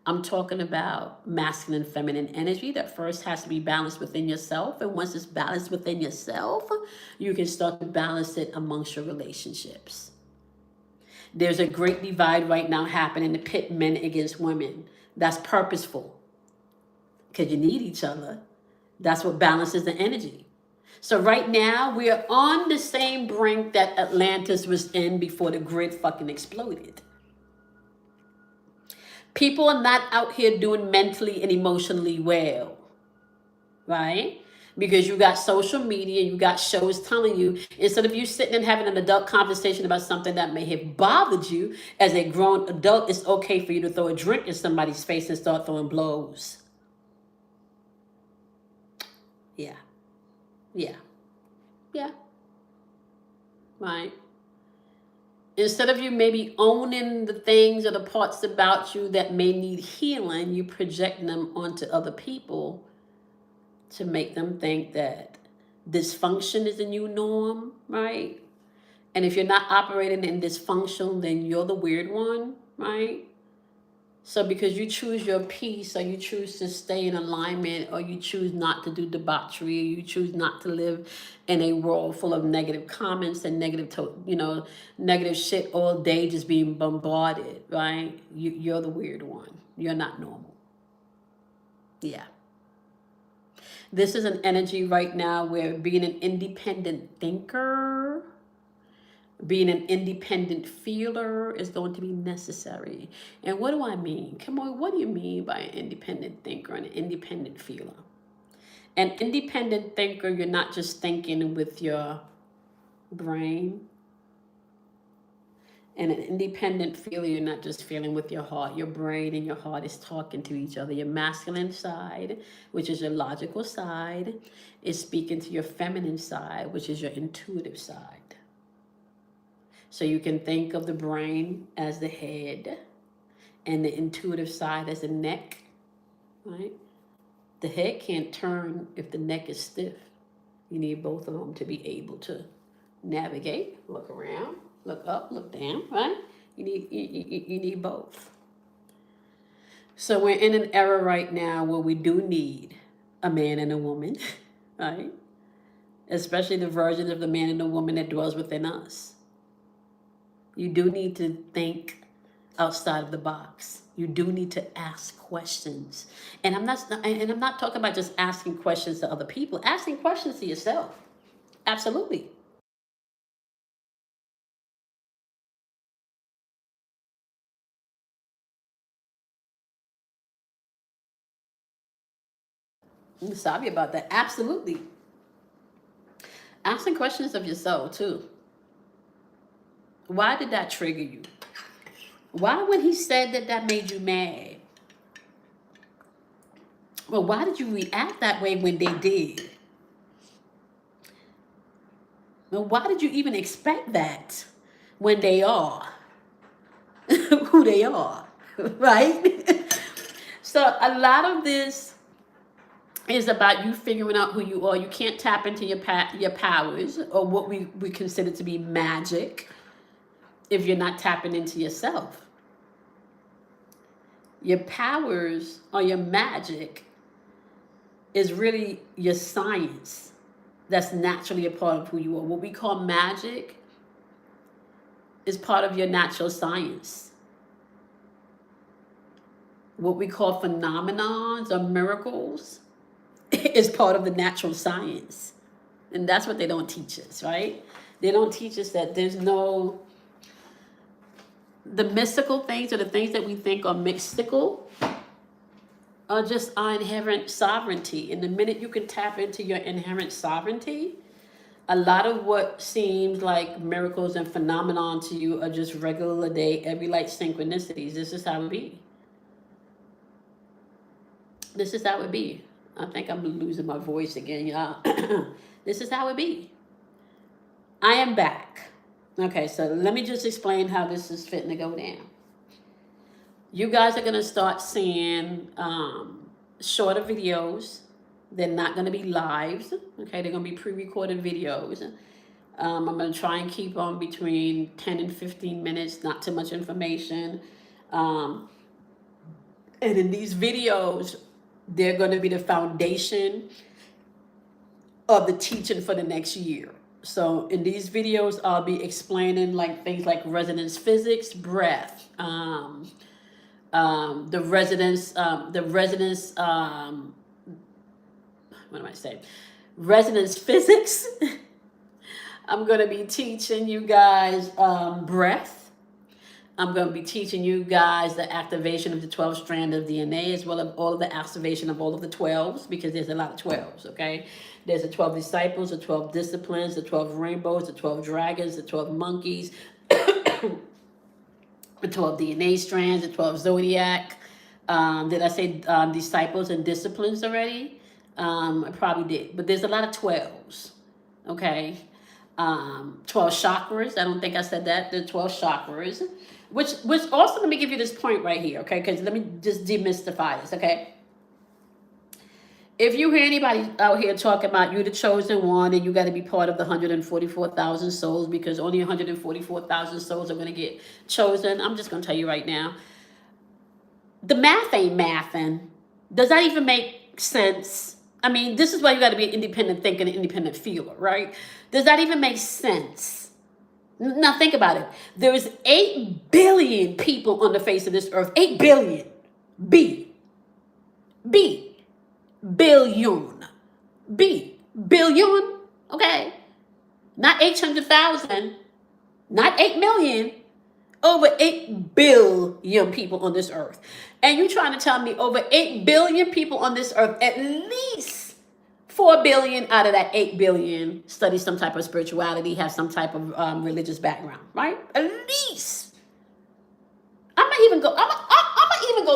I'm talking about masculine and feminine energy that first has to be balanced within yourself. And once it's balanced within yourself, you can start to balance it amongst your relationships. There's a great divide right now happening to pit men against women. That's purposeful, because you need each other. That's what balances the energy. So right now, we are on the same brink that Atlantis was in before the grid fucking exploded. People are not out here doing mentally and emotionally well, right? Because you got social media, you got shows telling you, instead of you sitting and having an adult conversation about something that may have bothered you as a grown adult, it's okay for you to throw a drink in somebody's face and start throwing blows. Yeah, yeah, yeah, right. Instead of you maybe owning the things or the parts about you that may need healing, you project them onto other people to make them think that dysfunction is the new norm, right? And if you're not operating in dysfunction, then you're the weird one, right? So because you choose your peace, or you choose to stay in alignment, or you choose not to do debauchery, or you choose not to live in a world full of negative comments and negative shit all day, just being bombarded, right? You're the weird one. You're not normal. Yeah. This is an energy right now where being an independent thinker, being an independent feeler is going to be necessary. And what do I mean? Come on, what do you mean by an independent thinker and an independent feeler? An independent thinker, you're not just thinking with your brain. And an independent feeler, you're not just feeling with your heart. Your brain and your heart is talking to each other. Your masculine side, which is your logical side, is speaking to your feminine side, which is your intuitive side. So you can think of the brain as the head and the intuitive side as the neck, right? The head can't turn if the neck is stiff. You need both of them to be able to navigate, look around, look up, look down, right? You need both. So we're in an era right now where we do need a man and a woman, right? Especially the version of the man and the woman that dwells within us. You do need to think outside of the box. You do need to ask questions. And I'm not talking about just asking questions to other people, asking questions to yourself. Absolutely. I'm sorry about that. Absolutely. Asking questions of yourself too. Why did that trigger you? Why, when he said that made you mad? Well, why did you react that way when they did? Well, why did you even expect that when they are who they are? Right? So a lot of this is about you figuring out who you are. You can't tap into your powers, or what we consider to be magic, if you're not tapping into yourself. Your powers or your magic is really your science. That's naturally a part of who you are. What we call magic is part of your natural science. What we call phenomenons or miracles is part of the natural science. And that's what they don't teach us, right? They don't teach us that the mystical things, or the things that we think are mystical, are just our inherent sovereignty. And the minute you can tap into your inherent sovereignty, a lot of what seems like miracles and phenomenon to you are just regular day, every light synchronicities. This is how it be. This is how it be. I think I'm losing my voice again, y'all. This is how it be. I am back. Okay, so let me just explain how this is fitting to go down. You guys are going to start seeing shorter videos. They're not going to be lives. Okay, they're going to be pre-recorded videos. I'm going to try and keep on between 10 and 15 minutes, not too much information. And in these videos, they're going to be the foundation of the teaching for the next year. So in these videos, I'll be explaining things like resonance physics, breath, the resonance, what am I saying? Resonance physics. I'm going to be teaching you guys breath. I'm going to be teaching you guys the activation of the 12 strand of DNA, as well as all of the activation of all of the 12s, because there's a lot of 12s, okay? There's the 12 disciples, the 12 disciplines, the 12 rainbows, the 12 dragons, the 12 monkeys, the 12 DNA strands, the 12 zodiac. Did I say disciples and disciplines already? I probably did, but there's a lot of 12s, okay? 12 chakras. I don't think I said that. The 12 chakras, which also, let me give you this point right here, okay? Because let me just demystify this, okay? If you hear anybody out here talking about you the chosen one and you got to be part of the 144,000 souls because only 144,000 souls are going to get chosen, I'm just going to tell you right now, the math ain't mathin'. Does that even make sense? I mean, this is why you got to be an independent thinker, an independent feeler, right? Does that even make sense? Now think about it. There is 8 billion people on the face of this earth. 8 billion. Billion. Billion. Okay. Not 800,000. Not 8 million. Over 8 billion people on this earth. And you trying to tell me over 8 billion people on this earth, at least 4 billion out of that 8 billion study some type of spirituality, have some type of religious background, right? At least. I'm gonna even go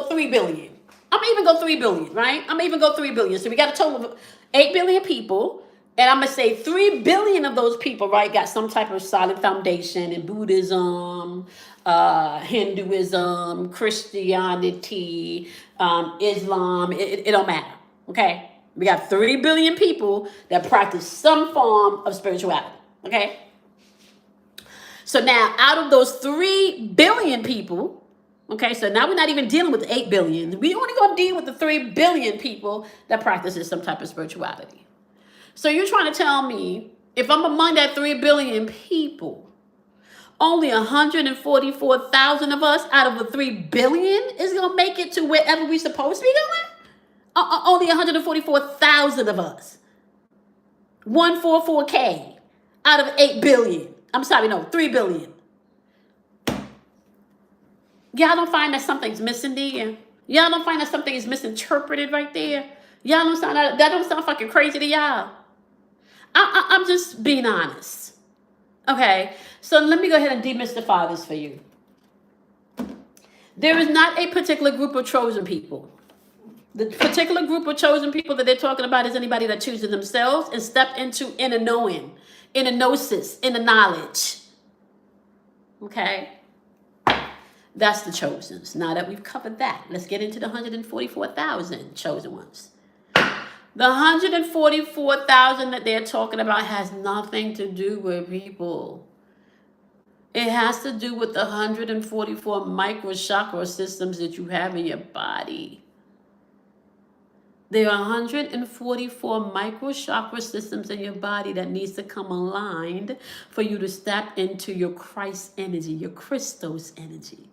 3 billion. I'm gonna even go 3 billion, right? I'm gonna even go 3 billion. So we got a total of 8 billion people. And I'm going to say 3 billion of those people, right, got some type of solid foundation in Buddhism, Hinduism, Christianity, Islam. It don't matter, okay? We got 3 billion people that practice some form of spirituality, okay? So now, out of those 3 billion people, okay, so now we're not even dealing with the 8 billion. We only going to deal with the 3 billion people that practices some type of spirituality. So you're trying to tell me, if I'm among that 3 billion people, only 144,000 of us out of the 3 billion is going to make it to wherever we're supposed to be going? Only 144,000 of us. 144K out of 8 billion. I'm sorry, no, 3 billion. Y'all don't find that something's missing there? Y'all don't find that something is misinterpreted right there? Y'all don't sound, that don't sound fucking crazy to y'all? I'm just being honest. Okay, so let me go ahead and demystify this for you. There is not a particular group of chosen people. The particular group of chosen people that they're talking about is anybody that chooses themselves and step into inner knowing, inner gnosis, inner knowledge. Okay? That's the chosens. Now that we've covered that, let's get into the 144,000 chosen ones. The 144,000 that they're talking about has nothing to do with people. It has to do with the 144 micro chakra systems that you have in your body. There are 144 micro chakra systems in your body that needs to come aligned for you to step into your Christ energy, your Christos energy.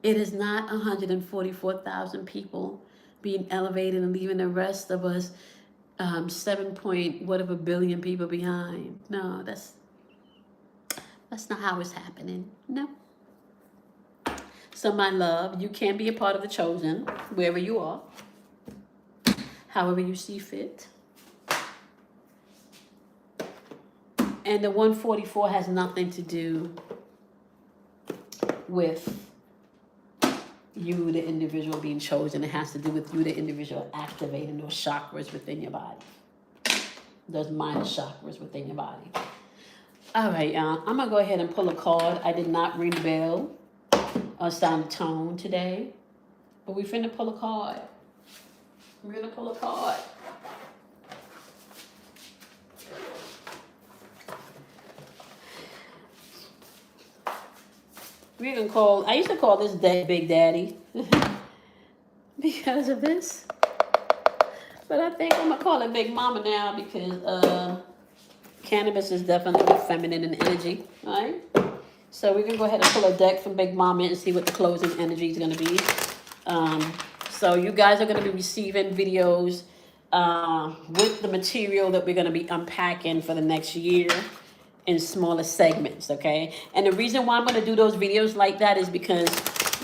It is not 144,000 people being elevated and leaving the rest of us 7 point whatever billion people behind. No, that's not how it's happening. No. So my love, you can be a part of the chosen wherever you are, however you see fit. And the 144 has nothing to do with you, the individual, being chosen. It has to do with you, the individual, activating those chakras within your body. Those minor chakras within your body. All right, y'all. I'm going to go ahead and pull a card. I did not ring the bell or sound the tone today. But we're finna pull a card. We're going to pull a card. We're going to call, I used to call this Big Daddy because of this. But I think I'm going to call it Big Mama now because cannabis is definitely feminine in energy, right? So we're going to go ahead and pull a deck from Big Mama and see what the closing energy is going to be. So you guys are going to be receiving videos with the material that we're going to be unpacking for the next year. in smaller segments, okay? And the reason why I'm going to do those videos like that is because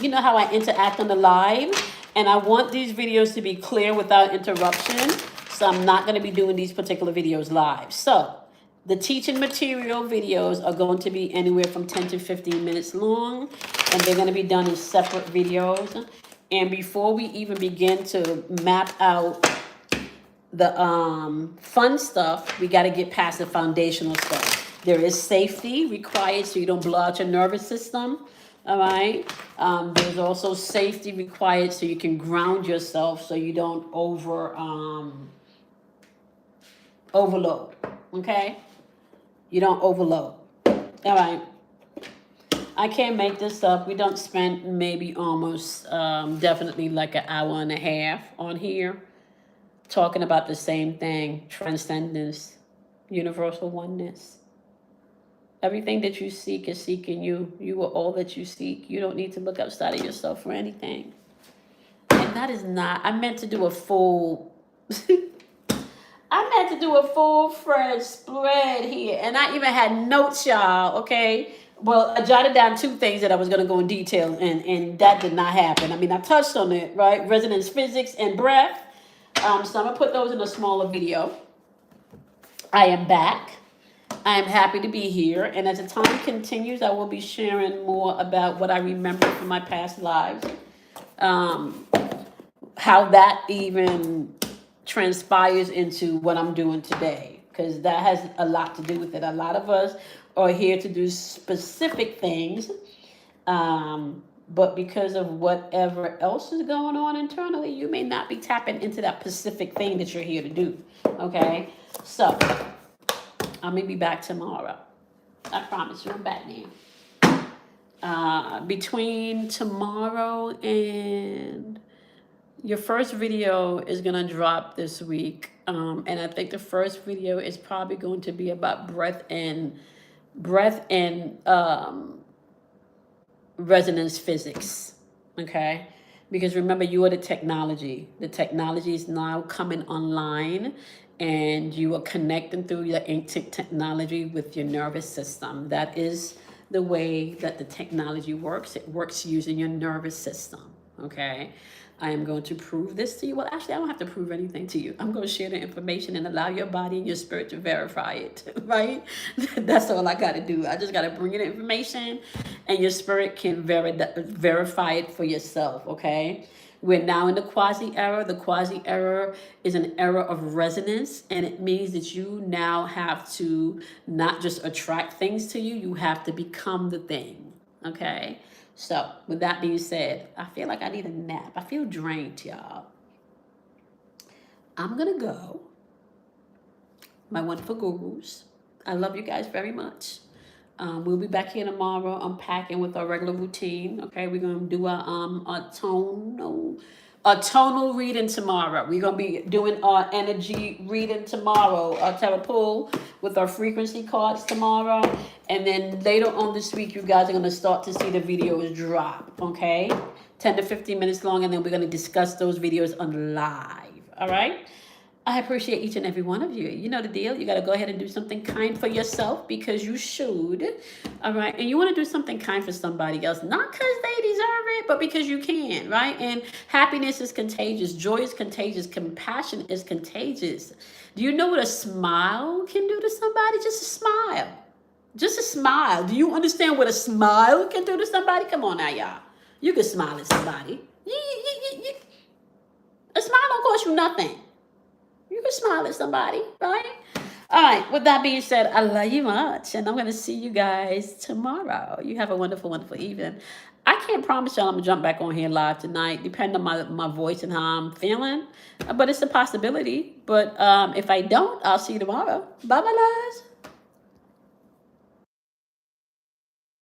you know how I interact on the live, and I want these videos to be clear without interruption, so I'm not going to be doing these particular videos live. So the teaching material videos are going to be anywhere from 10 to 15 minutes long, and they're going to be done in separate videos. And before we even begin to map out the fun stuff, we got to get past the foundational stuff. There is safety required so you don't blow out your nervous system. All right. There's also safety required so you can ground yourself so you don't overload. Okay. You don't overload. All right. I can't make this up. We don't spend maybe almost definitely like an hour and a half on here talking about the same thing: transcendence, universal oneness. Everything that you seek is seeking you. You are all that you seek. You don't need to look outside of yourself for anything. And that is not, I meant to do a full Fred spread here, and I even had notes, y'all. Okay, well, I jotted down 2 things that I was going to go in detail, and that did not happen. I mean, I touched on it, right? Resonance physics and breath. So I'm gonna put those in a smaller video. I am back. I am happy to be here, and as the time continues, I will be sharing more about what I remember from my past lives, how that even transpires into what I'm doing today, because that has a lot to do with it. A lot of us are here to do specific things, but because of whatever else is going on internally, you may not be tapping into that specific thing that you're here to do. Okay, so I'm gonna be back tomorrow. I promise you, I'm back now. Between tomorrow and your first video is gonna drop this week, and I think the first video is probably going to be about breath and resonance physics. Okay, because remember, you are the technology. The technology is now coming online, and you are connecting through your ancient technology with your nervous system. That is the way that the technology works. It works using your nervous system. Okay, I am going to prove this to you. Well, actually, I don't have to prove anything to you. I'm going to share the information and allow your body and your spirit to verify it, right? That's all I got to do. I just got to bring you the information, and your spirit can verify it for yourself, okay? We're now in the Quasi era. The Quasi era is an era of resonance, and it means that you now have to not just attract things to you, you have to become the thing, okay? So, with that being said, I feel like I need a nap. I feel drained, y'all. I'm going to go. My wonderful gurus. I love you guys very much. We'll be back here tomorrow unpacking with our regular routine. Okay, we're going to do a tonal reading tomorrow. We're going to be doing our energy reading tomorrow, our tarot pull with our frequency cards tomorrow. And then later on this week, you guys are going to start to see the videos drop, okay? 10 to 15 minutes long, and then we're going to discuss those videos on live, all right? I appreciate each and every one of you. You know the deal. You got to go ahead and do something kind for yourself because you should. All right. And you want to do something kind for somebody else, not because they deserve it, but because you can. Right. And happiness is contagious. Joy is contagious. Compassion is contagious. Do you know what a smile can do to somebody? Just a smile. Just a smile. Do you understand what a smile can do to somebody? Come on now, y'all. You can smile at somebody. A smile don't cost you nothing. You can smile at somebody, right? All right, with that being said, I love you much, and I'm going to see you guys tomorrow. You have a wonderful, wonderful evening. I can't promise y'all I'm going to jump back on here live tonight, depending on my voice and how I'm feeling, but it's a possibility. But if I don't, I'll see you tomorrow. Bye-bye, guys.